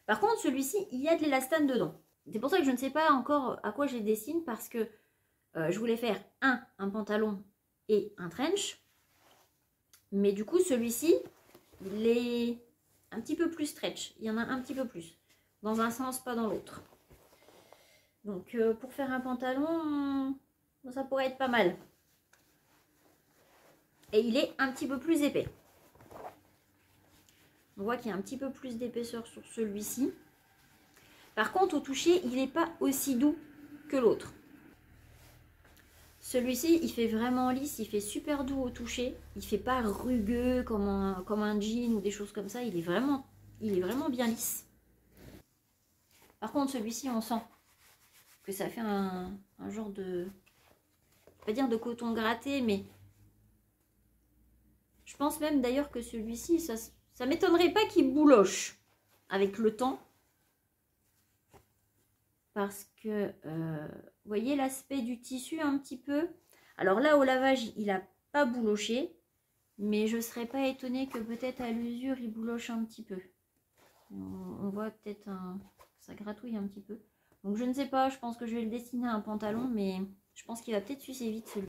Par contre, celui-ci, il y a de l'élastane dedans. C'est pour ça que je ne sais pas encore à quoi je les dessine parce que je voulais faire un pantalon et un trench. Mais du coup, celui-ci, il est un petit peu plus stretch. Il y en a un petit peu plus. Dans un sens, pas dans l'autre. Donc, pour faire un pantalon, ça pourrait être pas mal. Et il est un petit peu plus épais. On voit qu'il y a un petit peu plus d'épaisseur sur celui-ci. Par contre, au toucher, il n'est pas aussi doux que l'autre. Celui-ci, il fait vraiment lisse, il fait super doux au toucher. Il ne fait pas rugueux comme un jean ou des choses comme ça. Il est vraiment bien lisse. Par contre, celui-ci, on sent que ça fait un genre de... pas dire de coton gratté, mais... Je pense même d'ailleurs que celui-ci, ça m'étonnerait pas qu'il bouloche avec le temps. Parce que, vous voyez l'aspect du tissu un petit peu. Alors là, au lavage, il n'a pas bouloché. Mais je ne serais pas étonnée que peut-être à l'usure, il bouloche un petit peu. On voit peut-être ça gratouille un petit peu. Donc je ne sais pas, je pense que je vais le dessiner à un pantalon. Mais je pense qu'il va peut-être sucer vite celui-là.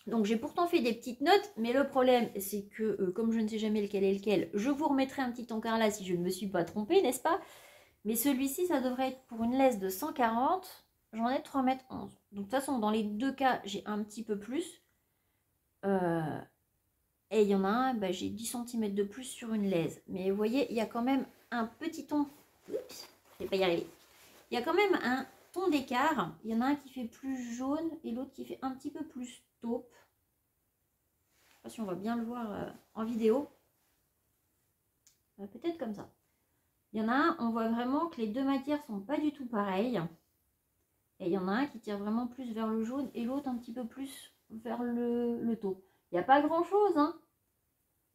Donc j'ai pourtant fait des petites notes, mais le problème c'est que comme je ne sais jamais lequel est lequel, je vous remettrai un petit encart là si je ne me suis pas trompée, n'est-ce pas? Mais celui-ci, ça devrait être pour une laisse de 140, j'en ai 3,11 m. Donc de toute façon, dans les deux cas, j'ai un petit peu plus. Et il y en a un, j'ai 10 cm de plus sur une laise. Mais vous voyez, il y a quand même un petit ton. Oups, je ne vais pas y arriver. Il y a quand même un ton d'écart. Il y en a un qui fait plus jaune et l'autre qui fait un petit peu plus taupe. Je ne sais pas si on va bien le voir en vidéo. Peut-être comme ça. Il y en a un, on voit vraiment que les deux matières sont pas du tout pareilles. Et il y en a un qui tire vraiment plus vers le jaune et l'autre un petit peu plus vers le taupe. Il n'y a pas grand chose, hein.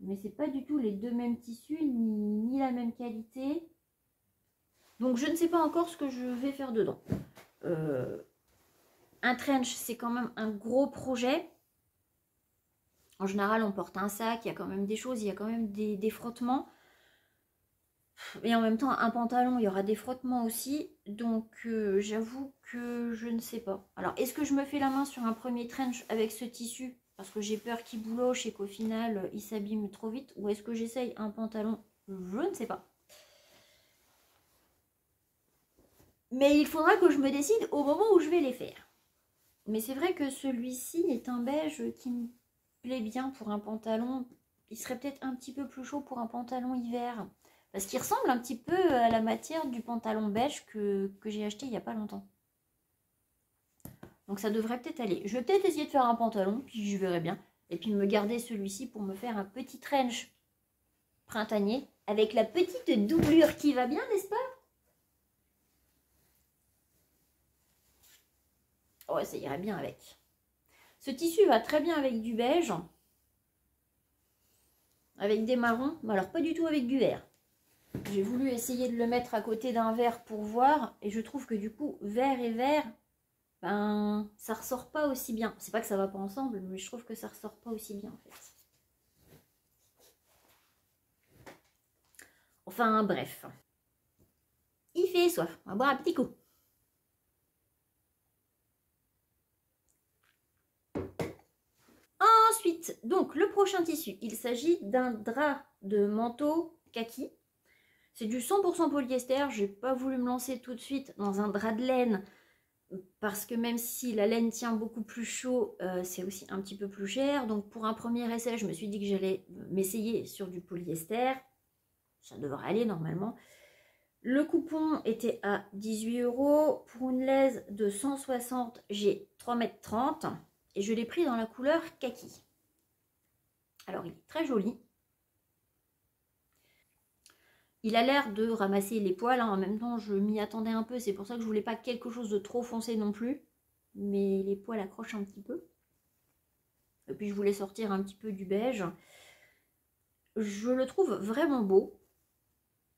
Mais c'est pas du tout les deux mêmes tissus, ni la même qualité. Donc je ne sais pas encore ce que je vais faire dedans. Un trench, c'est quand même un gros projet. En général, on porte un sac, il y a quand même des choses, il y a quand même des frottements. Et en même temps, un pantalon, il y aura des frottements aussi. Donc, j'avoue que je ne sais pas. Alors, est-ce que je me fais la main sur un premier trench avec ce tissu parce que j'ai peur qu'il bouloche et qu'au final, il s'abîme trop vite? Ou est-ce que j'essaye un pantalon? Je ne sais pas. Mais il faudra que je me décide au moment où je vais les faire. Mais c'est vrai que celui-ci est un beige qui me plaît bien pour un pantalon. Il serait peut-être un petit peu plus chaud pour un pantalon hiver. Parce qu'il ressemble un petit peu à la matière du pantalon beige que j'ai acheté il n'y a pas longtemps. Donc ça devrait peut-être aller. Je vais peut-être essayer de faire un pantalon, puis je verrai bien. Et puis me garder celui-ci pour me faire un petit trench printanier. Avec la petite doublure qui va bien, n'est-ce pas? Ouais, ça irait bien avec. Ce tissu va très bien avec du beige. Avec des marrons. Mais alors pas du tout avec du vert. J'ai voulu essayer de le mettre à côté d'un vert pour voir. Et je trouve que du coup, vert et vert, ben, ça ressort pas aussi bien. C'est pas que ça va pas ensemble, mais je trouve que ça ressort pas aussi bien en fait. Enfin, bref. Il fait soif. On va boire un petit coup. Ensuite, donc le prochain tissu, il s'agit d'un drap de manteau kaki. C'est du 100% polyester. J'ai pas voulu me lancer tout de suite dans un drap de laine parce que même si la laine tient beaucoup plus chaud, c'est aussi un petit peu plus cher. Donc pour un premier essai, je me suis dit que j'allais m'essayer sur du polyester. Ça devrait aller normalement. Le coupon était à 18 €. Pour une laise de 160, j'ai 3,30 m. Et je l'ai pris dans la couleur kaki. Alors, il est très joli. Il a l'air de ramasser les poils. En même temps, je m'y attendais un peu. C'est pour ça que je voulais pas quelque chose de trop foncé non plus. Mais les poils accrochent un petit peu. Et puis, je voulais sortir un petit peu du beige. Je le trouve vraiment beau.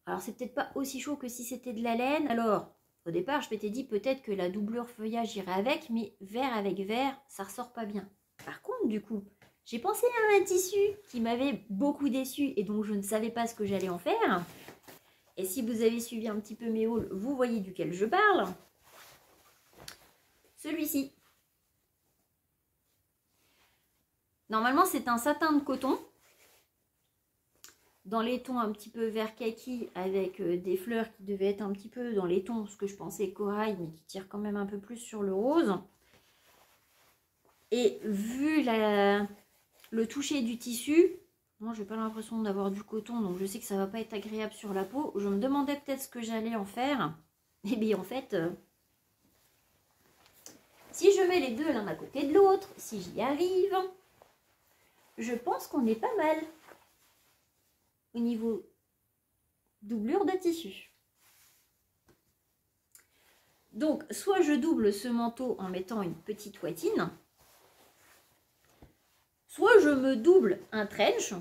Alors, c'est peut-être pas aussi chaud que si c'était de la laine. Alors, au départ, je m'étais dit peut-être que la doublure feuillage irait avec, mais vert avec vert, ça ressort pas bien. Par contre, du coup, j'ai pensé à un tissu qui m'avait beaucoup déçu et donc je ne savais pas ce que j'allais en faire. Et si vous avez suivi un petit peu mes hauls, vous voyez duquel je parle. Celui-ci. Normalement, c'est un satin de coton. Dans les tons un petit peu vert kaki avec des fleurs qui devaient être un petit peu dans les tons, ce que je pensais corail, mais qui tire quand même un peu plus sur le rose. Et vu le toucher du tissu, moi j'ai pas l'impression d'avoir du coton, donc je sais que ça va pas être agréable sur la peau. Je me demandais peut-être ce que j'allais en faire. Et bien en fait, si je mets les deux l'un à côté de l'autre, si j'y arrive, je pense qu'on est pas mal au niveau doublure de tissu. Donc, soit je double ce manteau en mettant une petite ouatine, soit je me double un trench.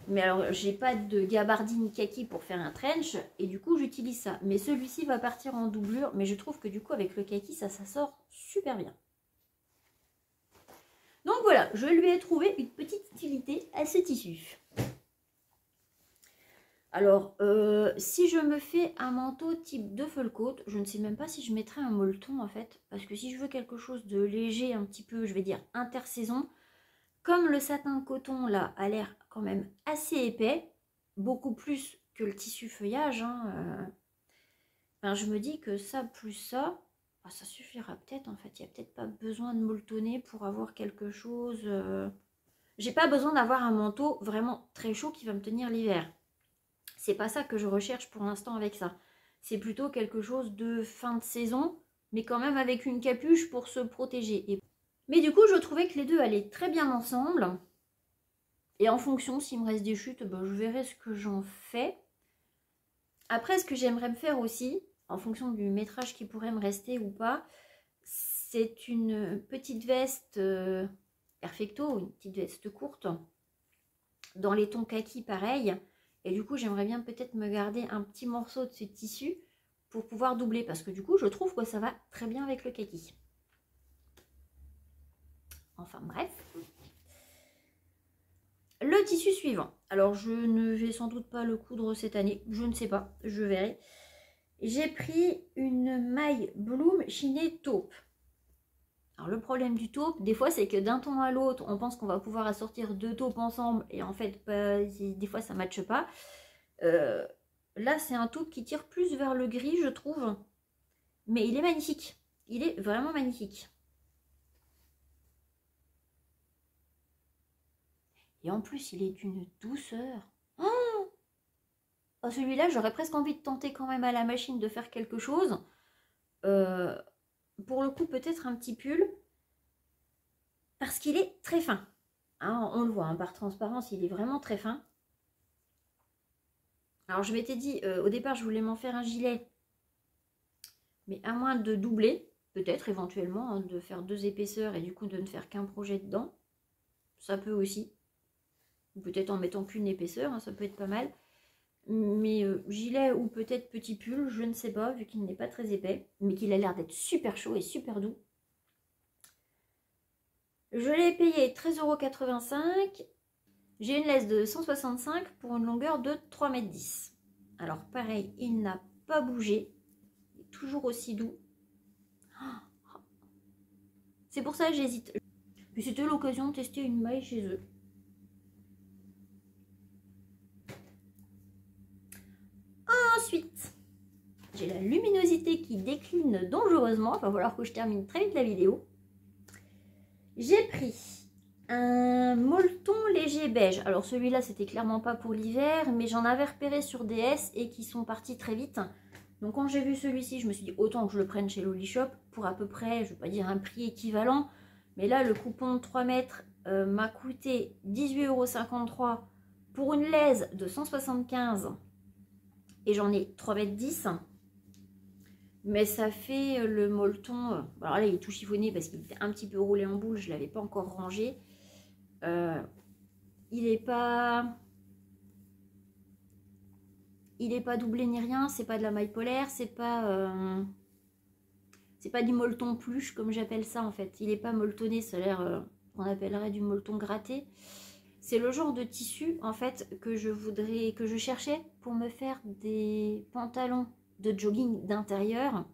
Mais alors, j'ai pas de gabardine kaki pour faire un trench, et du coup, j'utilise ça. Mais celui-ci va partir en doublure, mais je trouve que du coup, avec le kaki, ça sort super bien. Donc voilà, je lui ai trouvé une petite utilité à ce tissu. Alors, si je me fais un manteau type de coat, je ne sais même pas si je mettrai un molleton en fait. Parce que si je veux quelque chose de léger, un petit peu, je vais dire intersaison, comme le satin de coton là a l'air quand même assez épais, beaucoup plus que le tissu feuillage, ben, je me dis que ça plus ça, ben, ça suffira peut-être en fait. Il n'y a peut-être pas besoin de molletonner pour avoir quelque chose. J'ai pas besoin d'avoir un manteau vraiment très chaud qui va me tenir l'hiver. C'est pas ça que je recherche pour l'instant avec ça. C'est plutôt quelque chose de fin de saison, mais quand même avec une capuche pour se protéger. Mais du coup, je trouvais que les deux allaient très bien ensemble. Et en fonction, s'il me reste des chutes, ben, je verrai ce que j'en fais. Après, ce que j'aimerais me faire aussi, en fonction du métrage qui pourrait me rester ou pas, c'est une petite veste perfecto, une petite veste courte, dans les tons kaki pareil. Et du coup, j'aimerais bien peut-être me garder un petit morceau de ce tissu pour pouvoir doubler. Parce que du coup, je trouve que ça va très bien avec le kaki. Enfin bref. Le tissu suivant. Alors, je ne vais sans doute pas le coudre cette année. Je ne sais pas, je verrai. J'ai pris une maille Bloom chinée taupe. Alors, le problème du taupe, des fois, c'est que d'un ton à l'autre, on pense qu'on va pouvoir assortir deux taupes ensemble. Et en fait, des fois, ça ne matche pas. Là, c'est un taupe qui tire plus vers le gris, je trouve. Mais il est magnifique. Il est vraiment magnifique. Et en plus, il est d'une douceur. Oh, celui-là, j'aurais presque envie de tenter quand même à la machine de faire quelque chose. Pour le coup, peut-être un petit pull. Parce qu'il est très fin. Hein, on le voit, hein, par transparence, il est vraiment très fin. Alors, je m'étais dit, au départ, je voulais m'en faire un gilet. Mais à moins de doubler, peut-être éventuellement, hein, de faire 2 épaisseurs et du coup de ne faire qu'un projet dedans. Ça peut aussi. Peut-être en mettant qu'une épaisseur, hein, ça peut être pas mal. Mais gilet ou peut-être petit pull, je ne sais pas, vu qu'il n'est pas très épais, mais qu'il a l'air d'être super chaud et super doux. Je l'ai payé 13,85 €. J'ai une laisse de 165 pour une longueur de 3,10 m. Alors pareil, il n'a pas bougé. Il est toujours aussi doux. C'est pour ça que j'hésite. Puis c'était l'occasion de tester une maille chez eux. Ensuite, j'ai la luminosité qui décline dangereusement. Il va falloir que je termine très vite la vidéo. J'ai pris un molleton léger beige. Alors celui-là, c'était clairement pas pour l'hiver, mais j'en avais repéré sur DS et qui sont partis très vite. Donc quand j'ai vu celui-ci, je me suis dit autant que je le prenne chez Loli Shop pour à peu près, je vais pas dire un prix équivalent. Mais là, le coupon de 3 mètres m'a coûté 18,53 € pour une laise de 175 € et j'en ai 3,10 m. Mais ça fait le molleton. Alors là, il est tout chiffonné parce qu'il était un petit peu roulé en boule. Je ne l'avais pas encore rangé. Il n'est pas doublé ni rien. C'est pas de la maille polaire. C'est pas du molleton pluche comme j'appelle ça en fait. Il n'est pas molletonné. Ça a l'air qu'on appellerait du molleton gratté. C'est le genre de tissu en fait que je cherchais pour me faire des pantalons de jogging d'intérieur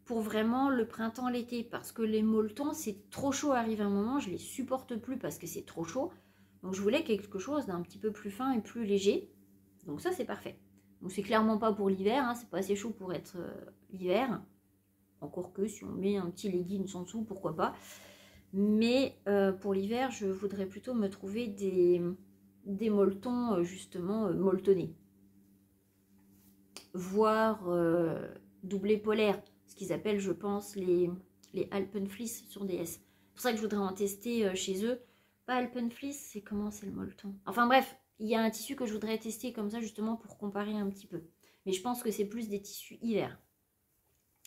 pour vraiment le printemps, l'été, parce que les molletons, c'est trop chaud, arrive un moment, je les supporte plus parce que c'est trop chaud. Donc je voulais quelque chose d'un petit peu plus fin et plus léger. Donc ça, c'est parfait. Donc c'est clairement pas pour l'hiver, hein, c'est pas assez chaud pour être l'hiver. Encore que si on met un petit leggings en dessous, pourquoi pas. Mais pour l'hiver, je voudrais plutôt me trouver des molletons justement molletonnés. Voire doublé polaire, ce qu'ils appellent, je pense, les Alpenfleece sur DS. C'est pour ça que je voudrais en tester chez eux. Pas Alpenfleece, c'est comment c'est le molleton? Enfin bref, il y a un tissu que je voudrais tester comme ça justement pour comparer un petit peu. Mais je pense que c'est plus des tissus hiver.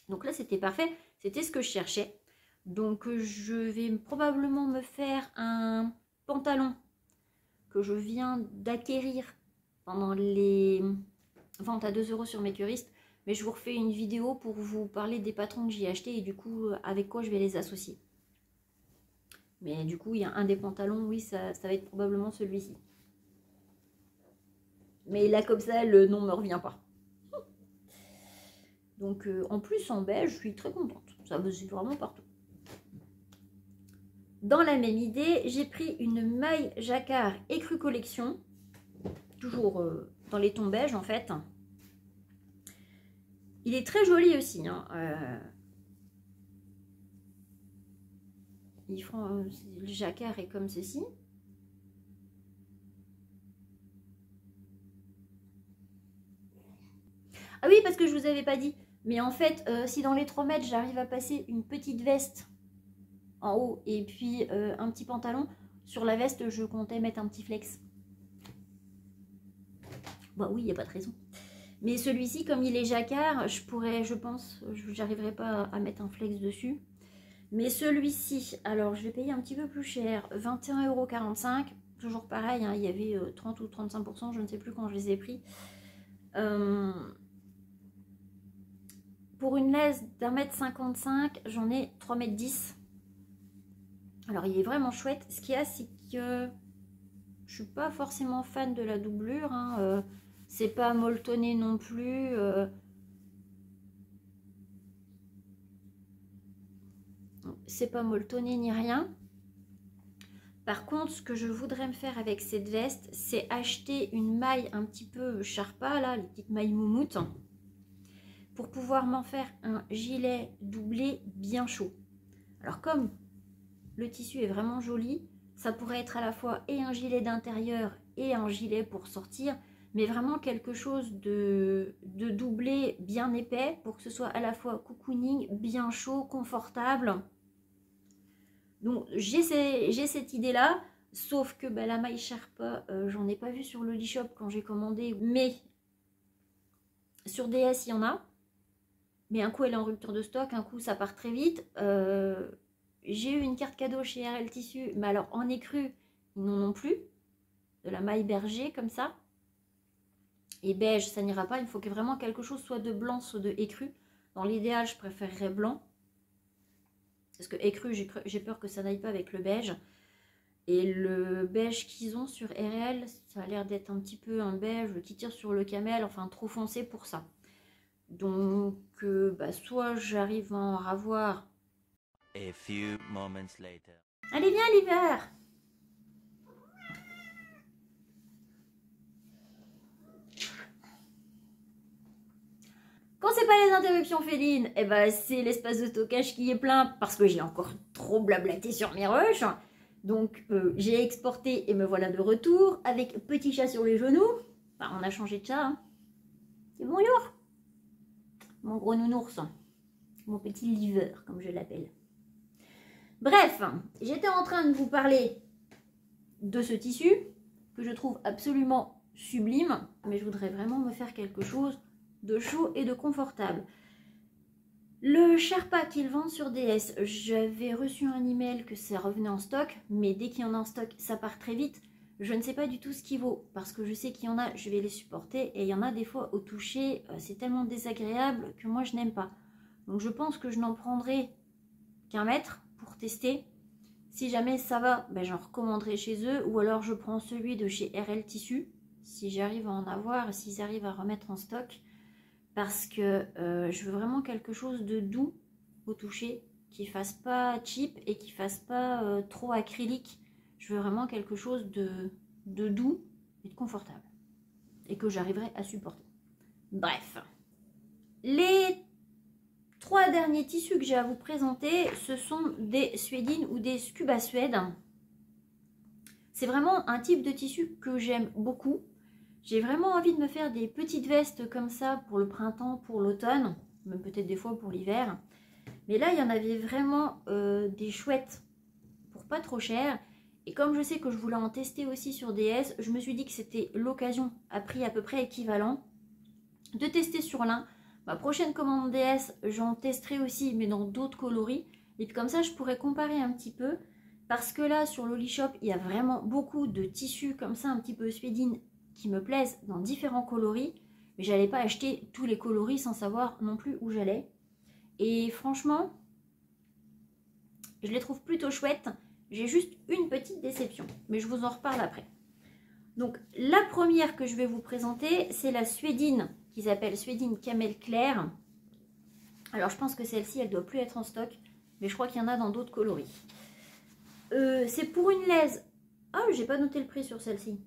Donc là, c'était parfait. C'était ce que je cherchais. Donc je vais probablement me faire un pantalon que je viens d'acquérir pendant les ventes à 2 € sur Makerist. Mais je vous refais une vidéo pour vous parler des patrons que j'ai achetés et du coup avec quoi je vais les associer. Mais du coup il y a un des pantalons, oui ça va être probablement celui-ci. Mais là comme ça le nom ne me revient pas. Donc en plus en beige je suis très contente. Ça me suit vraiment partout. Dans la même idée, j'ai pris une maille jacquard écru collection. Toujours dans les tons beige en fait. Il est très joli aussi. Hein. Le jacquard est comme ceci. Ah oui, parce que je vous avais pas dit. Mais en fait, si dans les 3 mètres, j'arrive à passer une petite veste en haut et puis un petit pantalon, sur la veste, je comptais mettre un petit flex. Bah oui, il n'y a pas de raison. Mais celui-ci, comme il est jacquard, je pense, j'arriverai pas à mettre un flex dessus. Mais celui-ci, alors je vais payer un petit peu plus cher, 21,45 €. Toujours pareil, hein, il y avait 30 ou 35%, je ne sais plus quand je les ai pris. Pour une laisse d'1,55 m, j'en ai 3,10 m. Alors il est vraiment chouette. Ce qu'il y a, c'est que Je suis pas forcément fan de la doublure, hein. C'est pas molletonné non plus. C'est pas molletonné ni rien. Par contre, ce que je voudrais me faire avec cette veste, c'est acheter une maille un petit peu Sharpa, là, les petites mailles moumoutes, pour pouvoir m'en faire un gilet doublé bien chaud. Alors comme le tissu est vraiment joli, ça pourrait être à la fois et un gilet d'intérieur et un gilet pour sortir, mais vraiment quelque chose de doublé bien épais pour que ce soit à la fois cocooning, bien chaud, confortable. Donc j'ai cette idée là, sauf que bah, la maille Sharpa, j'en ai pas vu sur l'Holishop quand j'ai commandé, mais sur DS il y en a, mais un coup elle est en rupture de stock, un coup ça part très vite. J'ai eu une carte cadeau chez RL Tissu, mais alors en écru ils n'en ont plus, de la maille berger comme ça, et beige ça n'ira pas, il faut que vraiment quelque chose soit de blanc, soit de écru. Dans l'idéal je préférerais blanc, parce que écru j'ai peur que ça n'aille pas avec le beige. Et le beige qu'ils ont sur RL, ça a l'air d'être un petit peu un beige qui tire sur le camel, enfin trop foncé pour ça. Donc bah, soit j'arrive à en ravoir. A few moments later. Allez viens l'hiver. Quand c'est pas les interruptions félines, et ben c'est l'espace de stockage qui est plein parce que j'ai encore trop blablaté sur mes rushs. Donc j'ai exporté et me voilà de retour avec petit chat sur les genoux. Enfin, on a changé de chat. Hein. Et bonjour, mon gros nounours, mon petit liver comme je l'appelle. Bref, j'étais en train de vous parler de ce tissu que je trouve absolument sublime, mais je voudrais vraiment me faire quelque chose de chaud et de confortable. Le Sherpa qu'ils vendent sur DS, j'avais reçu un email que ça revenait en stock, mais dès qu'il y en a en stock, ça part très vite. Je ne sais pas du tout ce qu'il vaut, parce que je sais qu'il y en a, je vais les supporter, et il y en a des fois au toucher, c'est tellement désagréable que moi je n'aime pas. Donc je pense que je n'en prendrai qu'un mètre pour tester. Si jamais ça va, ben j'en recommanderai chez eux, ou alors je prends celui de chez RL Tissu, si j'arrive à en avoir, s'ils arrivent à remettre en stock. Parce que je veux vraiment quelque chose de doux au toucher, qui fasse pas cheap et qui fasse pas trop acrylique. Je veux vraiment quelque chose de doux et de confortable. Et que j'arriverai à supporter. Bref. Les 3 derniers tissus que j'ai à vous présenter, ce sont des suédines ou des scuba suèdes. C'est vraiment un type de tissu que j'aime beaucoup. J'ai vraiment envie de me faire des petites vestes comme ça pour le printemps, pour l'automne, même peut-être des fois pour l'hiver. Mais là, il y en avait vraiment des chouettes pour pas trop cher. Et comme je sais que je voulais en tester aussi sur DS, je me suis dit que c'était l'occasion, à prix à peu près équivalent, de tester sur l'un. Ma prochaine commande DS, j'en testerai aussi, mais dans d'autres coloris. Et puis comme ça, je pourrais comparer un petit peu. Parce que là, sur l'Holishop, il y a vraiment beaucoup de tissus comme ça, un petit peu suédine, qui me plaisent dans différents coloris, mais j'allais pas acheter tous les coloris sans savoir non plus où j'allais. Et franchement, je les trouve plutôt chouettes. J'ai juste une petite déception, mais je vous en reparle après. Donc la première que je vais vous présenter, c'est la suédine, qui s'appelle suédine camel clair. Alors je pense que celle-ci, elle doit plus être en stock, mais je crois qu'il y en a dans d'autres coloris. C'est pour une laise. Ah, j'ai pas noté le prix sur celle-ci.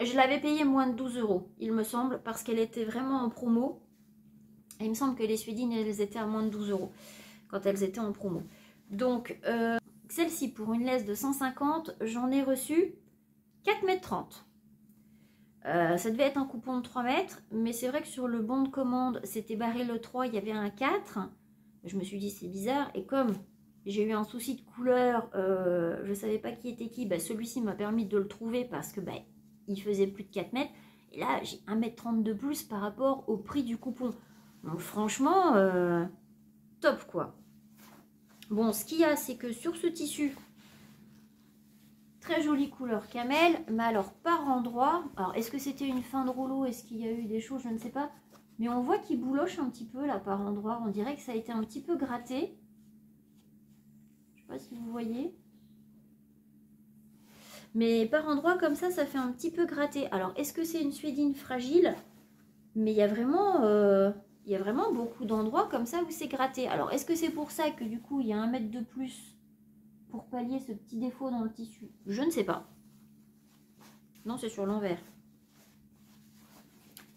Je l'avais payée moins de 12 €, il me semble, parce qu'elle était vraiment en promo. Et il me semble que les suédines, elles étaient à moins de 12 € quand elles étaient en promo. Donc, celle-ci, pour une laisse de 150, j'en ai reçu 4,30 m. Ça devait être un coupon de 3 mètres, mais c'est vrai que sur le bon de commande, c'était barré le 3, il y avait un 4. Je me suis dit, c'est bizarre. Et comme j'ai eu un souci de couleur, je ne savais pas qui était qui, bah, celui-ci m'a permis de le trouver parce que... Bah, il faisait plus de 4 mètres. Et là, j'ai 1,30 m de plus par rapport au prix du coupon. Donc franchement, top quoi. Bon, ce qu'il y a, c'est que sur ce tissu, très jolie couleur camel, mais alors par endroit, alors est-ce que c'était une fin de rouleau, est-ce qu'il y a eu des choses, je ne sais pas. Mais on voit qu'il bouloche un petit peu là par endroit. On dirait que ça a été un petit peu gratté. Je ne sais pas si vous voyez. Mais par endroits comme ça fait un petit peu gratter. Alors, est-ce que c'est une suédine fragile? Mais il y a vraiment beaucoup d'endroits comme ça où c'est gratté. Alors, est-ce que c'est pour ça que du coup, il y a 1 mètre de plus pour pallier ce petit défaut dans le tissu? Je ne sais pas. Non, c'est sur l'envers.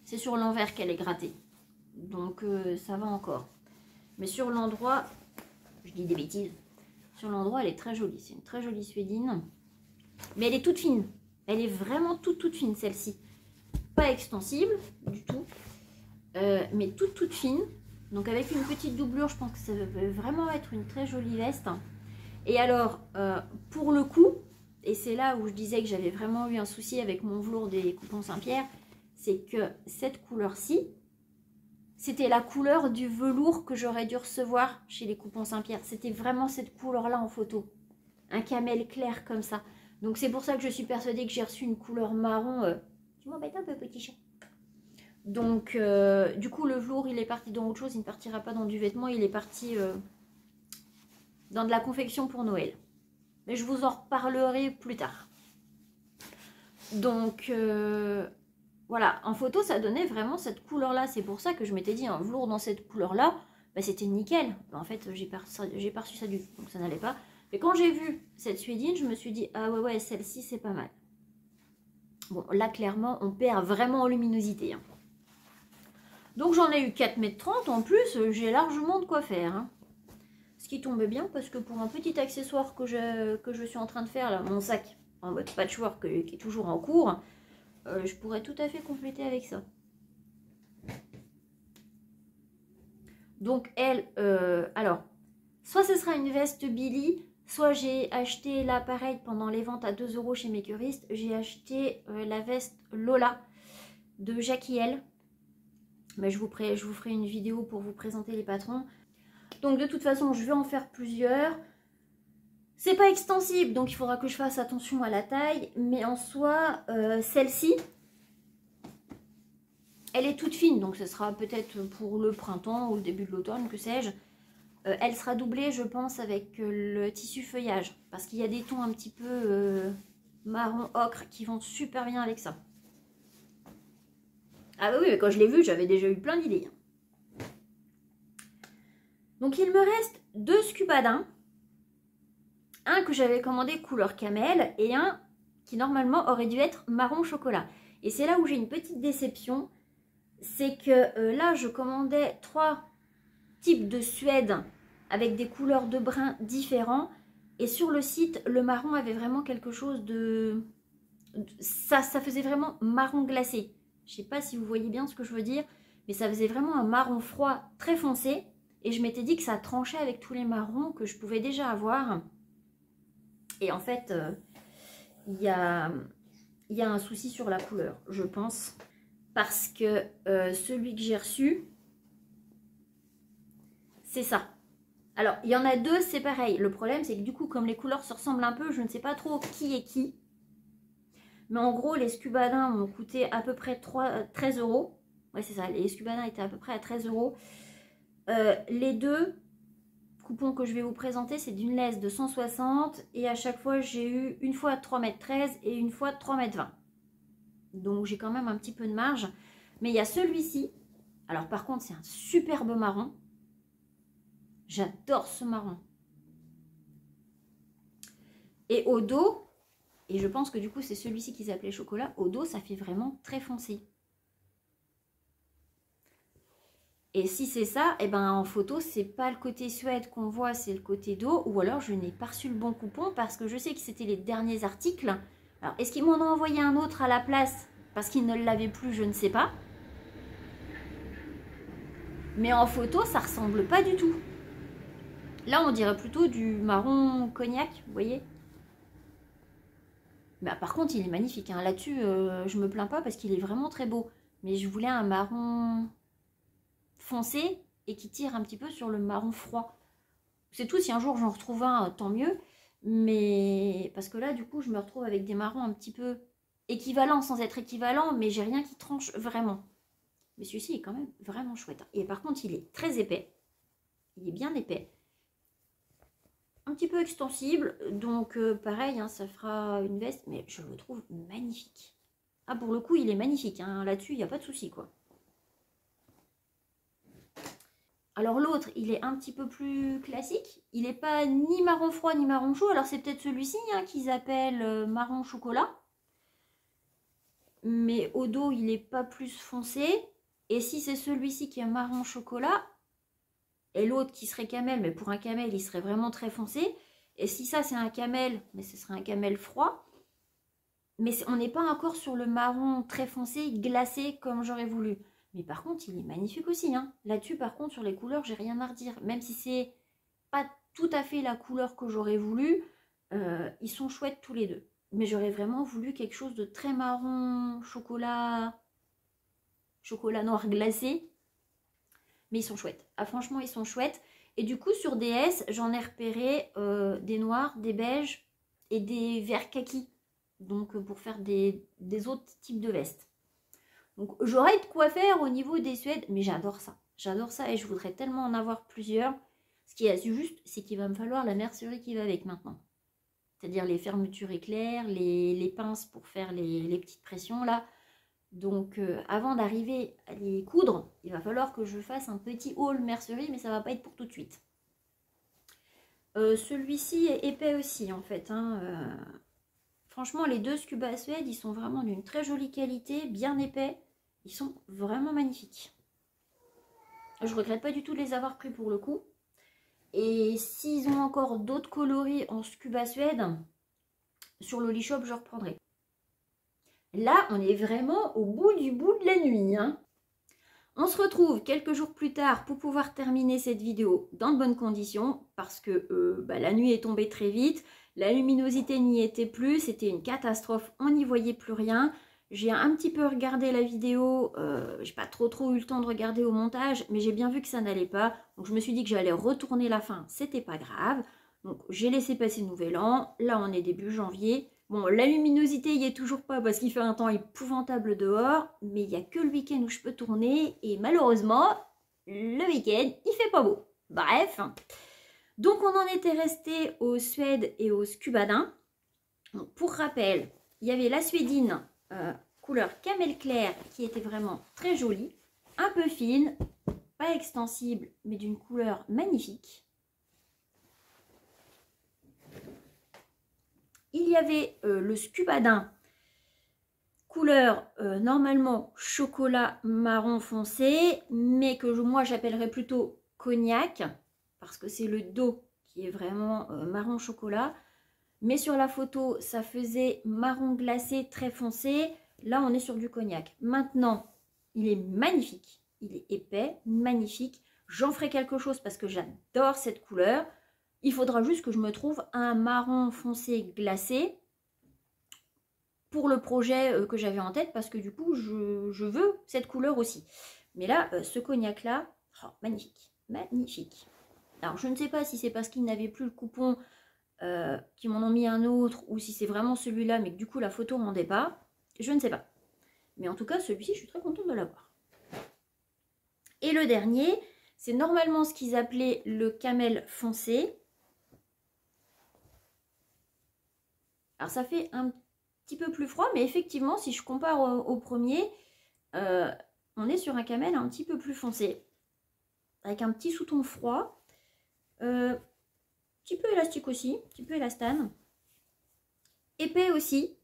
C'est sur l'envers qu'elle est grattée. Donc, ça va encore. Mais sur l'endroit, je dis des bêtises, sur l'endroit, elle est très jolie. C'est une très jolie suédine. Mais elle est toute fine. Elle est vraiment toute fine, celle-ci. Pas extensible du tout. Mais toute fine. Donc avec une petite doublure, je pense que ça va vraiment être une très jolie veste. Et alors, pour le coup, et c'est là où je disais que j'avais vraiment eu un souci avec mon velours des Coupons Saint-Pierre, c'est que cette couleur-ci, c'était la couleur du velours que j'aurais dû recevoir chez les Coupons Saint-Pierre. C'était vraiment cette couleur-là en photo. Un camel clair comme ça. Donc c'est pour ça que je suis persuadée que j'ai reçu une couleur marron. Tu m'embêtes un peu, petit chat. Donc du coup le velours il est parti dans autre chose. Il ne partira pas dans du vêtement. Il est parti dans de la confection pour Noël. Mais je vous en reparlerai plus tard. Donc voilà, en photo ça donnait vraiment cette couleur là. C'est pour ça que je m'étais dit un velours dans cette couleur là, bah, c'était nickel. Bah, en fait j'ai pas reçu ça du tout. Donc ça n'allait pas. Mais quand j'ai vu cette suédine, je me suis dit, ah ouais, celle-ci, c'est pas mal. Bon, là, clairement, on perd vraiment en luminosité. Hein. Donc, j'en ai eu 4,30 m. En plus, j'ai largement de quoi faire. Hein. Ce qui tombe bien, parce que pour un petit accessoire que je suis en train de faire, là, mon sac en mode patchwork, qui est toujours en cours, je pourrais tout à fait compléter avec ça. Donc, elle, alors, soit ce sera une veste Billy, soit j'ai acheté là pareil pendant les ventes à 2 € chez Makerist. J'ai acheté la veste Lola de Jackie L. Mais je vous ferai une vidéo pour vous présenter les patrons. Donc de toute façon je vais en faire plusieurs. C'est pas extensible donc il faudra que je fasse attention à la taille. Mais en soi celle-ci elle est toute fine. Donc ce sera peut-être pour le printemps ou le début de l'automne, que sais-je. Elle sera doublée, je pense, avec le tissu feuillage. Parce qu'il y a des tons un petit peu marron ocre qui vont super bien avec ça. Ah bah oui, mais quand je l'ai vu, j'avais déjà eu plein d'idées. Donc il me reste 2 scubadins. Un que j'avais commandé couleur camel et un qui normalement aurait dû être marron chocolat. Et c'est là où j'ai une petite déception. C'est que là, je commandais 3 types de suède avec des couleurs de brun différents. Et sur le site, le marron avait vraiment quelque chose de... Ça faisait vraiment marron glacé. Je ne sais pas si vous voyez bien ce que je veux dire. Mais ça faisait vraiment un marron froid très foncé. Et je m'étais dit que ça tranchait avec tous les marrons que je pouvais déjà avoir. Et en fait, il y a un souci sur la couleur, je pense. Parce que celui que j'ai reçu, c'est ça. Alors, il y en a 2, c'est pareil. Le problème, c'est que du coup, comme les couleurs se ressemblent un peu, je ne sais pas trop qui est qui. Mais en gros, les scubadins m'ont coûté à peu près 13 €. Ouais, c'est ça. Les scubadins étaient à peu près à 13 €. Les 2 coupons que je vais vous présenter, c'est d'une laisse de 160. Et à chaque fois, j'ai eu une fois 3,13 m et une fois 3,20 m. Donc, j'ai quand même un petit peu de marge. Mais il y a celui-ci. Alors, par contre, c'est un superbe marron. J'adore ce marron. Et au dos, et je pense que du coup, c'est celui-ci qui s'appelait chocolat. Au dos, ça fait vraiment très foncé. Et si c'est ça, et ben en photo, c'est pas le côté suède qu'on voit, c'est le côté dos. Ou alors, je n'ai pas reçu le bon coupon parce que je sais que c'était les derniers articles. Alors, est-ce qu'ils m'en ont envoyé un autre à la place parce qu'ils ne l'avaient plus, je ne sais pas. Mais en photo, ça ressemble pas du tout. Là, on dirait plutôt du marron cognac, vous voyez. Bah, par contre, il est magnifique. Hein. Là-dessus, je me plains pas parce qu'il est vraiment très beau. Mais je voulais un marron foncé et qui tire un petit peu sur le marron froid. C'est tout, si un jour j'en retrouve un, tant mieux. Mais parce que là, du coup, je me retrouve avec des marrons un petit peu équivalents sans être équivalents, mais j'ai rien qui tranche vraiment. Mais celui-ci est quand même vraiment chouette. Et par contre, il est très épais. Il est bien épais. un petit peu extensible. Donc pareil, hein, ça fera une veste, mais je le trouve magnifique. Ah, pour le coup, il est magnifique. Hein. Là-dessus, il n'y a pas de souci, quoi. Alors l'autre, il est un petit peu plus classique. Il n'est pas ni marron froid ni marron chaud. Alors c'est peut-être celui-ci hein, qu'ils appellent marron chocolat. Mais au dos, il n'est pas plus foncé. Et si c'est celui-ci qui est marron chocolat, et l'autre qui serait camel, mais pour un camel, il serait vraiment très foncé. Et si ça, c'est un camel, mais ce serait un camel froid. Mais on n'est pas encore sur le marron très foncé, glacé, comme j'aurais voulu. Mais par contre, il est magnifique aussi. Hein. Là-dessus, par contre, sur les couleurs, j'ai rien à redire. Même si c'est pas tout à fait la couleur que j'aurais voulu, ils sont chouettes tous les deux. Mais j'aurais vraiment voulu quelque chose de très marron, chocolat noir glacé. Mais ils sont chouettes. Ah, franchement, ils sont chouettes. Et du coup, sur DS, j'en ai repéré des noirs, des beiges et des verts kaki. Donc, pour faire des autres types de vestes. Donc, j'aurais de quoi faire au niveau des suèdes. Mais j'adore ça. J'adore ça et je voudrais tellement en avoir plusieurs. Ce qui est juste, c'est qu'il va me falloir la mercerie qui va avec maintenant. C'est-à-dire les fermetures éclairs, les pinces pour faire les petites pressions là. Donc avant d'arriver à les coudre, il va falloir que je fasse un petit haul mercerie, mais ça va pas être pour tout de suite. Celui-ci est épais aussi en fait. Hein. Franchement, les deux Scuba Suede, ils sont vraiment d'une très jolie qualité, bien épais. Ils sont vraiment magnifiques. Je regrette pas du tout de les avoir pris pour le coup. Et s'ils ont encore d'autres coloris en Scuba Suede, sur l'Olishop, je reprendrai. Là, on est vraiment au bout de la nuit. Hein. On se retrouve quelques jours plus tard pour pouvoir terminer cette vidéo dans de bonnes conditions parce que la nuit est tombée très vite, la luminosité n'y était plus, c'était une catastrophe, on n'y voyait plus rien. J'ai un petit peu regardé la vidéo, j'ai pas trop eu le temps de regarder au montage, mais j'ai bien vu que ça n'allait pas. Donc je me suis dit que j'allais retourner la fin, c'était pas grave. Donc j'ai laissé passer le nouvel an, là on est début janvier. Bon, la luminosité y est toujours pas parce qu'il fait un temps épouvantable dehors, mais il n'y a que le week-end où je peux tourner et malheureusement, le week-end, il fait pas beau. Bref, donc on en était resté au suède et au scubadin. Donc, pour rappel, il y avait la suédine couleur camel clair qui était vraiment très jolie, un peu fine, pas extensible, mais d'une couleur magnifique. Il y avait le scubadin, couleur normalement chocolat marron foncé, mais que moi j'appellerais plutôt cognac, parce que c'est le dos qui est vraiment marron chocolat. Mais sur la photo, ça faisait marron glacé très foncé. Là, on est sur du cognac. Maintenant, il est magnifique. Il est épais, magnifique. J'en ferai quelque chose parce que j'adore cette couleur. Il faudra juste que je me trouve un marron foncé glacé pour le projet que j'avais en tête parce que du coup, je veux cette couleur aussi. Mais là, ce cognac-là, oh, magnifique, magnifique. Alors, je ne sais pas si c'est parce qu'il n'avait plus le coupon qui m'en ont mis un autre ou si c'est vraiment celui-là mais que du coup la photo ne rendait pas, je ne sais pas. Mais en tout cas, celui-ci, je suis très contente de l'avoir. Et le dernier, c'est normalement ce qu'ils appelaient le camel foncé. Alors ça fait un petit peu plus froid, mais effectivement, si je compare au premier, on est sur un camel un petit peu plus foncé, avec un petit sous-ton froid. Petit peu élastique aussi, petit peu élastane. Épais aussi.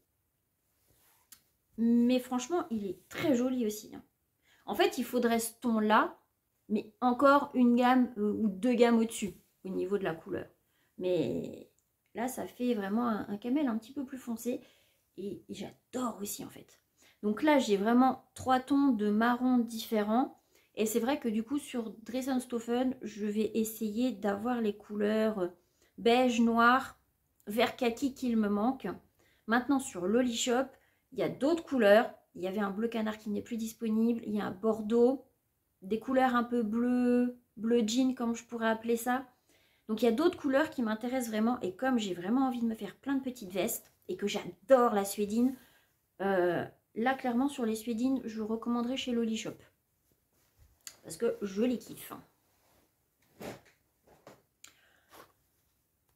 Mais franchement, il est très joli aussi. Hein. En fait, il faudrait ce ton-là, mais encore une gamme ou deux gammes au-dessus, au niveau de la couleur. Mais là, ça fait vraiment un camel un petit peu plus foncé. Et j'adore aussi, en fait. Donc là, j'ai vraiment 3 tons de marron différents. Et c'est vrai que du coup, sur Dressenstoffen, je vais essayer d'avoir les couleurs beige, noir, vert kaki qu'il me manque. Maintenant, sur l'Olishop, il y a d'autres couleurs. Il y avait un bleu canard qui n'est plus disponible. Il y a un bordeaux, des couleurs un peu bleu jean, comme je pourrais appeler ça. Donc, il y a d'autres couleurs qui m'intéressent vraiment. Et comme j'ai vraiment envie de me faire plein de petites vestes et que j'adore la suédine, là, clairement, sur les suédines, je recommanderais chez l'Olishop. Parce que je les kiffe.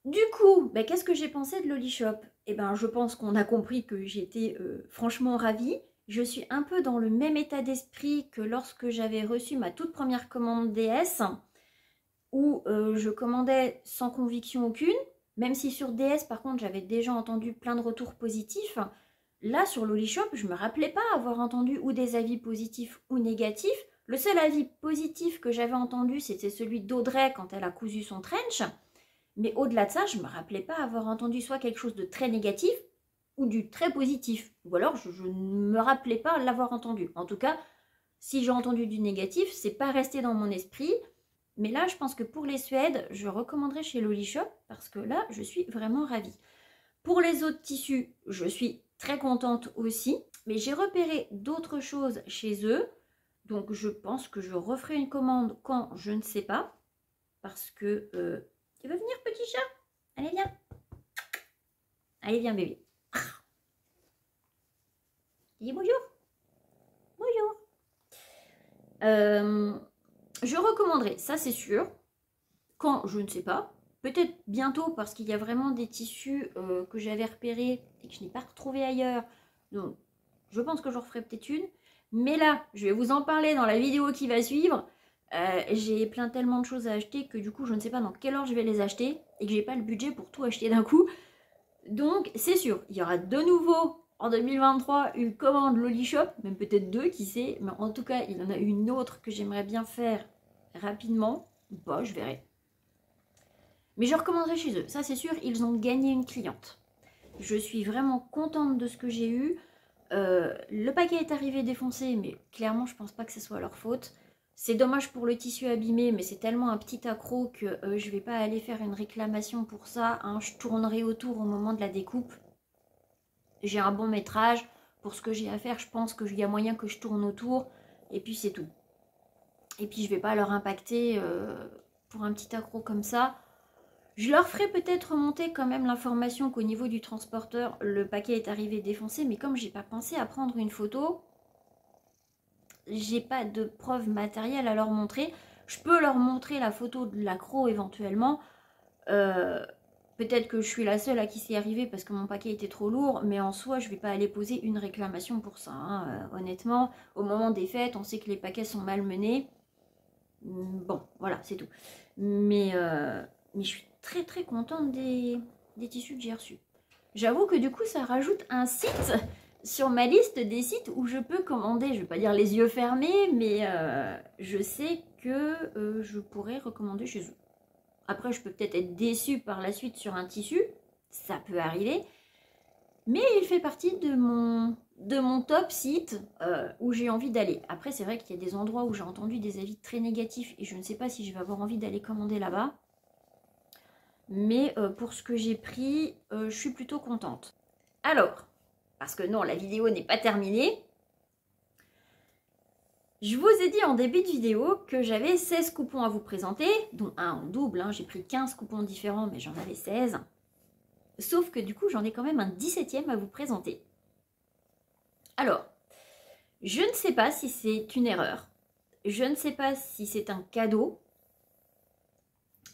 Du coup, bah, qu'est-ce que j'ai pensé de Lolishop? Eh ben, je pense qu'on a compris que j'étais franchement ravie. Je suis un peu dans le même état d'esprit que lorsque j'avais reçu ma toute première commande DS, où je commandais sans conviction aucune, même si sur DS, par contre, j'avais déjà entendu plein de retours positifs. Là, sur Lolishop, je ne me rappelais pas avoir entendu ou des avis positifs ou négatifs. Le seul avis positif que j'avais entendu, c'était celui d'Audrey quand elle a cousu son trench. Mais au-delà de ça, je ne me rappelais pas avoir entendu soit quelque chose de très négatif ou du très positif. Ou alors, je ne me rappelais pas l'avoir entendu. En tout cas, si j'ai entendu du négatif, c'est pas resté dans mon esprit. Mais là, je pense que pour les Suèdes, je recommanderais chez Lolishop parce que là, je suis vraiment ravie. Pour les autres tissus, je suis très contente aussi. Mais j'ai repéré d'autres choses chez eux. Donc, je pense que je referai une commande quand je ne sais pas. Parce que... tu veux venir, petit chat? Allez, viens. Allez, viens, bébé. Dis bonjour. Bonjour. Je recommanderais, ça c'est sûr. Quand je ne sais pas. Peut-être bientôt parce qu'il y a vraiment des tissus que j'avais repérés et que je n'ai pas retrouvés ailleurs. Donc, je pense que j'en referai peut-être une. Mais là, je vais vous en parler dans la vidéo qui va suivre. J'ai tellement de choses à acheter que du coup, je ne sais pas dans quelle ordre je vais les acheter et que j'ai pas le budget pour tout acheter d'un coup. Donc, c'est sûr, il y aura de nouveau en 2023 une commande Lolishop, même peut-être deux, qui sait. Mais en tout cas, il y en a une autre que j'aimerais bien faire rapidement. Bah, je verrai. Mais je recommanderai chez eux, ça c'est sûr, ils ont gagné une cliente. Je suis vraiment contente de ce que j'ai eu. Le paquet est arrivé défoncé, mais clairement je pense pas que ce soit leur faute. C'est dommage pour le tissu abîmé, mais c'est tellement un petit accroc que je vais pas aller faire une réclamation pour ça. Hein. Je tournerai autour au moment de la découpe. J'ai un bon métrage. Pour ce que j'ai à faire, je pense qu'il y a moyen que je tourne autour. Et puis c'est tout. Et puis je vais pas leur impacter pour un petit accroc comme ça. Je leur ferai peut-être remonter quand même l'information qu'au niveau du transporteur, le paquet est arrivé défoncé, mais comme j'ai pas pensé à prendre une photo, j'ai pas de preuve matérielle à leur montrer. Je peux leur montrer la photo de l'accroc éventuellement. Peut-être que je suis la seule à qui c'est arrivé parce que mon paquet était trop lourd, mais en soi, je vais pas aller poser une réclamation pour ça. Hein. Honnêtement, au moment des fêtes, on sait que les paquets sont malmenés. Bon, voilà, c'est tout. Mais je suis très contente des tissus que j'ai reçus. J'avoue que du coup ça rajoute un site sur ma liste des sites où je peux commander, je ne vais pas dire les yeux fermés, mais je sais que je pourrais recommander chez eux. Après je peux peut-être être déçue par la suite sur un tissu, ça peut arriver, mais il fait partie de mon top site où j'ai envie d'aller. Après c'est vrai qu'il y a des endroits où j'ai entendu des avis très négatifs et je ne sais pas si je vais avoir envie d'aller commander là-bas. Mais pour ce que j'ai pris, je suis plutôt contente. Alors, parce que non, la vidéo n'est pas terminée. Je vous ai dit en début de vidéo que j'avais 16 coupons à vous présenter, dont un en double. Hein, j'ai pris 15 coupons différents, mais j'en avais 16. Sauf que du coup, j'en ai quand même un 17e à vous présenter. Alors, je ne sais pas si c'est une erreur. Je ne sais pas si c'est un cadeau.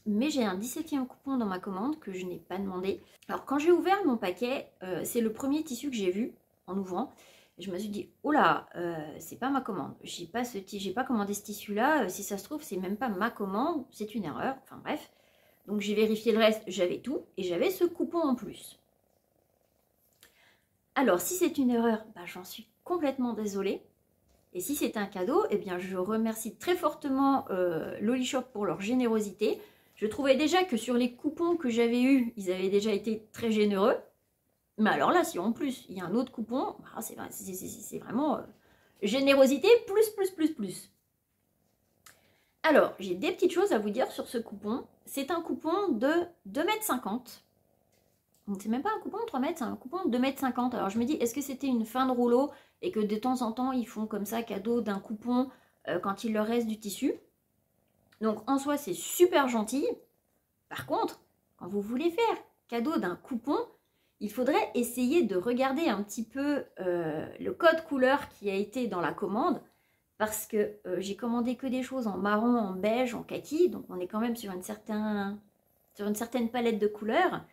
Mais j'ai un 17e coupon dans ma commande que je n'ai pas demandé. Alors quand j'ai ouvert mon paquet, c'est le premier tissu que j'ai vu en ouvrant. Et je me suis dit, oh là, c'est pas ma commande. J'ai pas commandé ce tissu-là. Si ça se trouve, c'est même pas ma commande. C'est une erreur. Enfin bref. Donc j'ai vérifié le reste, j'avais tout. Et j'avais ce coupon en plus. Alors si c'est une erreur, bah, j'en suis complètement désolée. Et si c'est un cadeau, eh bien je remercie très fortement Lolishop pour leur générosité. Je trouvais déjà que sur les coupons que j'avais eus, ils avaient déjà été très généreux. Mais alors là, si en plus, il y a un autre coupon, bah, c'est vraiment générosité plus. Alors, j'ai des petites choses à vous dire sur ce coupon. C'est un coupon de 2,50 m. Donc, c'est même pas un coupon de 3 mètres, c'est un coupon de 2,50 m. Alors, je me dis, est-ce que c'était une fin de rouleau et que de temps en temps, ils font comme ça cadeau d'un coupon quand il leur reste du tissu? Donc en soi, c'est super gentil. Par contre, quand vous voulez faire cadeau d'un coupon, il faudrait essayer de regarder un petit peu le code couleur qui a été dans la commande. Parce que j'ai commandé que des choses en marron, en beige, en kaki. Donc on est quand même sur sur une certaine palette de couleurs.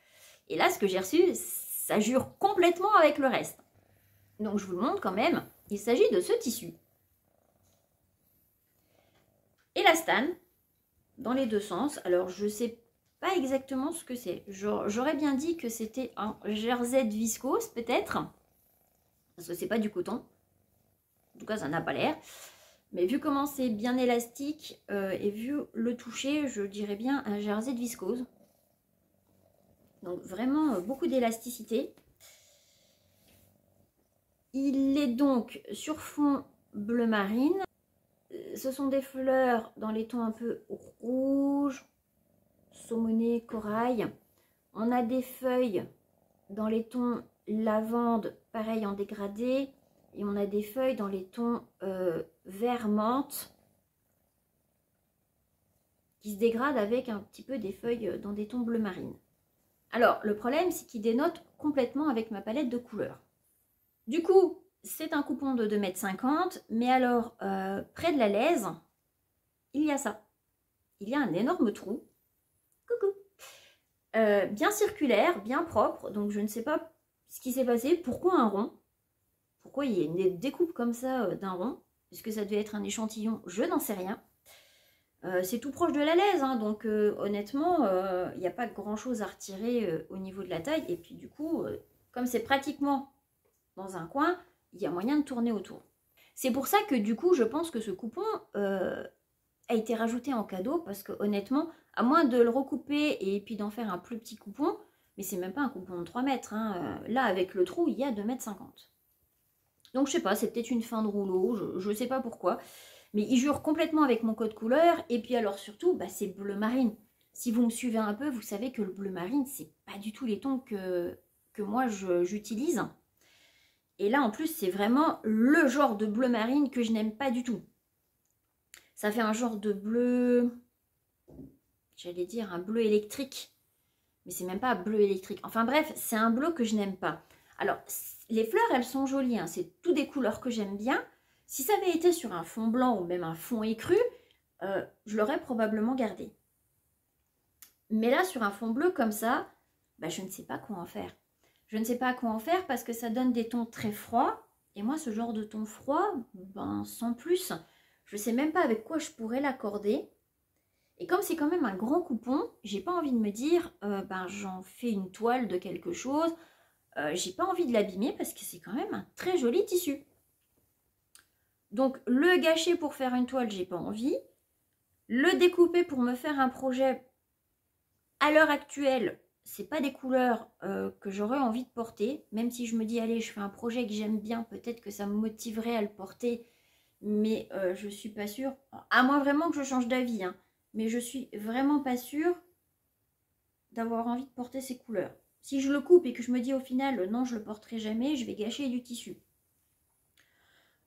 Et là, ce que j'ai reçu, ça jure complètement avec le reste. Donc, je vous le montre quand même. Il s'agit de ce tissu. Élastane, dans les deux sens. Alors, je ne sais pas exactement ce que c'est. J'aurais bien dit que c'était un jersey viscose, peut-être. Parce que c'est pas du coton. En tout cas, ça n'a pas l'air. Mais vu comment c'est bien élastique et vu le toucher, je dirais bien un jersey de viscose. Donc vraiment beaucoup d'élasticité. Il est donc sur fond bleu marine. Ce sont des fleurs dans les tons un peu rouge, saumoné, corail. On a des feuilles dans les tons lavande, pareil en dégradé. Et on a des feuilles dans les tons vert menthe qui se dégradent avec un petit peu des feuilles dans des tons bleu marine. Alors, le problème, c'est qu'il dénote complètement avec ma palette de couleurs. Du coup, c'est un coupon de 2,50 m, mais alors, près de la lèse, il y a ça. Il y a un énorme trou. Coucou. Bien circulaire, bien propre, donc je ne sais pas ce qui s'est passé. Pourquoi un rond? Pourquoi il y a une découpe comme ça d'un rond? Est-ce que ça devait être un échantillon? Je n'en sais rien. C'est tout proche de la lèse, hein, donc honnêtement, il n'y a pas grand chose à retirer au niveau de la taille. Et puis du coup, comme c'est pratiquement dans un coin, il y a moyen de tourner autour. C'est pour ça que du coup, je pense que ce coupon a été rajouté en cadeau, parce que honnêtement, à moins de le recouper et puis d'en faire un plus petit coupon, mais c'est même pas un coupon de 3 mètres. Hein, là, avec le trou, il y a 2,50 m. Donc je sais pas, c'est peut-être une fin de rouleau, je sais pas pourquoi. Mais il jure complètement avec mon code couleur. Et puis alors surtout, bah, c'est bleu marine. Si vous me suivez un peu, vous savez que le bleu marine, c'est pas du tout les tons que moi j'utilise. Et là en plus, c'est vraiment le genre de bleu marine que je n'aime pas du tout. Ça fait un genre de bleu, j'allais dire un bleu électrique. Mais c'est même pas bleu électrique. Enfin bref, c'est un bleu que je n'aime pas. Alors, les fleurs, elles sont jolies, hein. C'est toutes des couleurs que j'aime bien. Si ça avait été sur un fond blanc ou même un fond écru, je l'aurais probablement gardé. Mais là, sur un fond bleu comme ça, bah, je ne sais pas quoi en faire. Je ne sais pas quoi en faire parce que ça donne des tons très froids. Et moi, ce genre de ton froid, ben, sans plus, je ne sais même pas avec quoi je pourrais l'accorder. Et comme c'est quand même un grand coupon, j'ai pas envie de me dire, ben, j'en fais une toile de quelque chose. J'ai pas envie de l'abîmer parce que c'est quand même un très joli tissu. Donc le gâcher pour faire une toile, j'ai pas envie. Le découper pour me faire un projet, à l'heure actuelle, c'est pas des couleurs que j'aurais envie de porter. Même si je me dis, allez, je fais un projet que j'aime bien, peut-être que ça me motiverait à le porter. Mais je suis pas sûre. À moins vraiment que je change d'avis. Hein, mais je suis vraiment pas sûre d'avoir envie de porter ces couleurs. Si je le coupe et que je me dis au final, non, je le porterai jamais, je vais gâcher du tissu.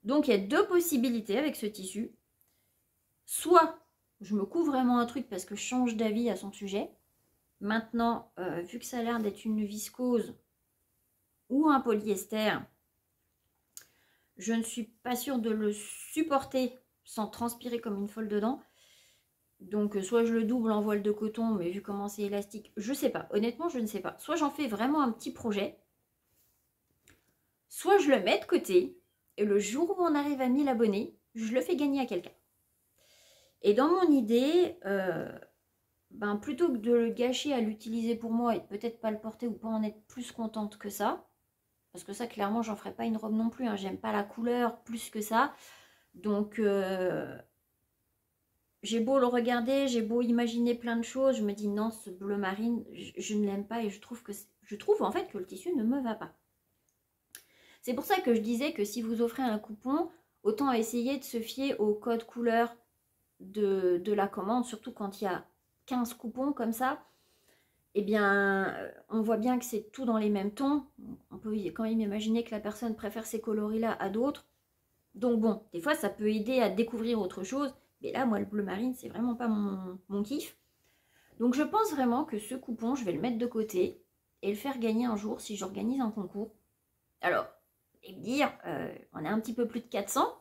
Donc, il y a deux possibilités avec ce tissu. Soit, je me coupe vraiment un truc parce que je change d'avis à son sujet. Maintenant, vu que ça a l'air d'être une viscose ou un polyester, je ne suis pas sûre de le supporter sans transpirer comme une folle dedans. Donc, soit je le double en voile de coton, mais vu comment c'est élastique, je ne sais pas. Honnêtement, je ne sais pas. Soit j'en fais vraiment un petit projet, soit je le mets de côté, et le jour où on arrive à 1000 abonnés, je le fais gagner à quelqu'un. Et dans mon idée, ben, plutôt que de le gâcher à l'utiliser pour moi et peut-être pas le porter ou pas en être plus contente que ça, parce que ça, clairement, j'en ferai pas une robe non plus. Hein, j'aime pas la couleur plus que ça. Donc... j'ai beau le regarder, j'ai beau imaginer plein de choses, je me dis non, ce bleu marine, je ne l'aime pas et je trouve en fait que le tissu ne me va pas. C'est pour ça que je disais que si vous offrez un coupon, autant essayer de se fier au code couleur de la commande, surtout quand il y a 15 coupons comme ça. Eh bien, on voit bien que c'est tout dans les mêmes tons. On peut quand même imaginer que la personne préfère ces coloris-là à d'autres. Donc bon, des fois, ça peut aider à découvrir autre chose. Mais là, moi, le bleu marine, c'est vraiment pas mon kiff. Donc, je pense vraiment que ce coupon, je vais le mettre de côté et le faire gagner un jour si j'organise un concours. Alors, et me dire, on est un petit peu plus de 400.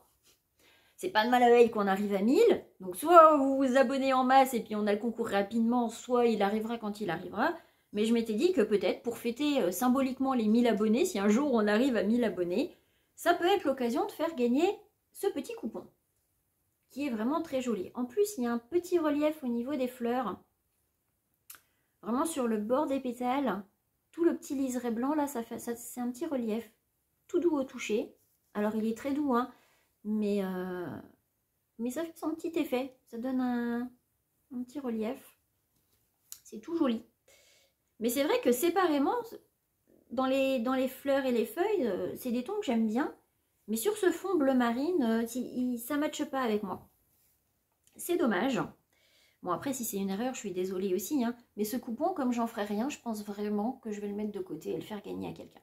c'est pas de mal à veille qu'on arrive à 1000. Donc soit vous vous abonnez en masse et puis on a le concours rapidement, soit il arrivera quand il arrivera. Mais je m'étais dit que peut-être pour fêter symboliquement les 1000 abonnés, si un jour on arrive à 1000 abonnés, ça peut être l'occasion de faire gagner ce petit coupon, qui est vraiment très joli. En plus, il y a un petit relief au niveau des fleurs, vraiment sur le bord des pétales. Tout le petit liseré blanc, là, c'est un petit relief, tout doux au toucher. Alors, il est très doux, hein, mais ça fait son petit effet. Ça donne un petit relief. C'est tout joli. Mais c'est vrai que séparément, dans les fleurs et les feuilles, c'est des tons que j'aime bien. Mais sur ce fond bleu marine, ça ne matche pas avec moi. C'est dommage. Bon, après, si c'est une erreur, je suis désolée aussi. Hein, mais ce coupon, comme j'en ferai rien, je pense vraiment que je vais le mettre de côté et le faire gagner à quelqu'un.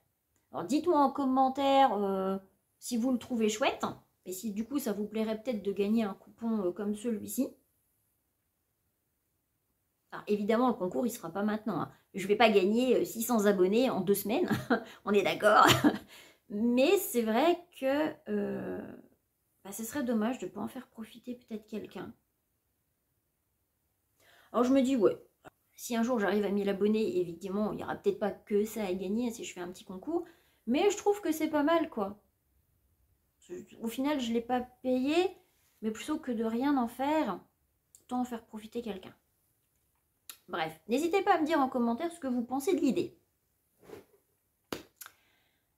Alors, dites-moi en commentaire si vous le trouvez chouette. Et si du coup, ça vous plairait peut-être de gagner un coupon comme celui-ci. Alors, évidemment, le concours, il ne sera pas maintenant. Hein. Je ne vais pas gagner 600 abonnés en 2 semaines. On est d'accord. Mais c'est vrai que ce serait dommage de ne pas en faire profiter peut-être quelqu'un. Alors je me dis, ouais, si un jour j'arrive à 1000 abonnés, évidemment, il n'y aura peut-être pas que ça à gagner si je fais un petit concours. Mais je trouve que c'est pas mal, quoi. Au final, je ne l'ai pas payé, mais plutôt que de rien en faire, autant en faire profiter quelqu'un. Bref, n'hésitez pas à me dire en commentaire ce que vous pensez de l'idée.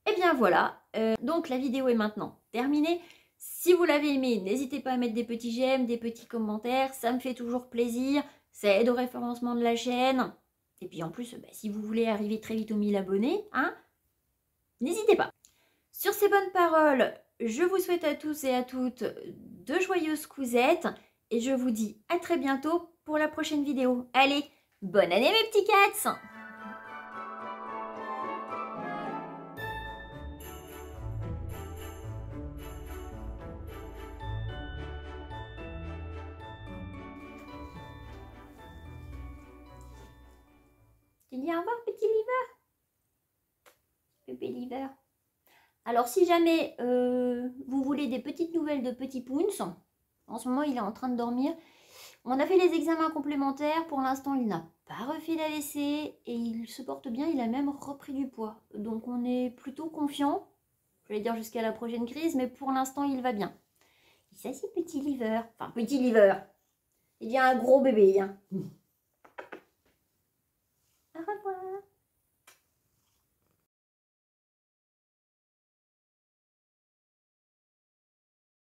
Et bien voilà, donc la vidéo est maintenant terminée. Si vous l'avez aimé, n'hésitez pas à mettre des petits j'aime, des petits commentaires, ça me fait toujours plaisir, ça aide au référencement de la chaîne. Et puis en plus, si vous voulez arriver très vite aux 1000 abonnés, hein, n'hésitez pas. Sur ces bonnes paroles, je vous souhaite à tous et à toutes de joyeuses cousettes et je vous dis à très bientôt pour la prochaine vidéo. Allez, bonne année mes petits cats! Tu dis au revoir, petit liver. Pépé liver. Alors, si jamais vous voulez des petites nouvelles de Petit Pounce, en ce moment, il est en train de dormir. On a fait les examens complémentaires. Pour l'instant, il n'a pas refait la WC et il se porte bien. Il a même repris du poids. Donc, on est plutôt confiant. Je vais dire jusqu'à la prochaine crise, mais pour l'instant, il va bien. Et ça, c'est Petit liver. Enfin, Petit liver. Il y a un gros bébé. Hein. Au revoir.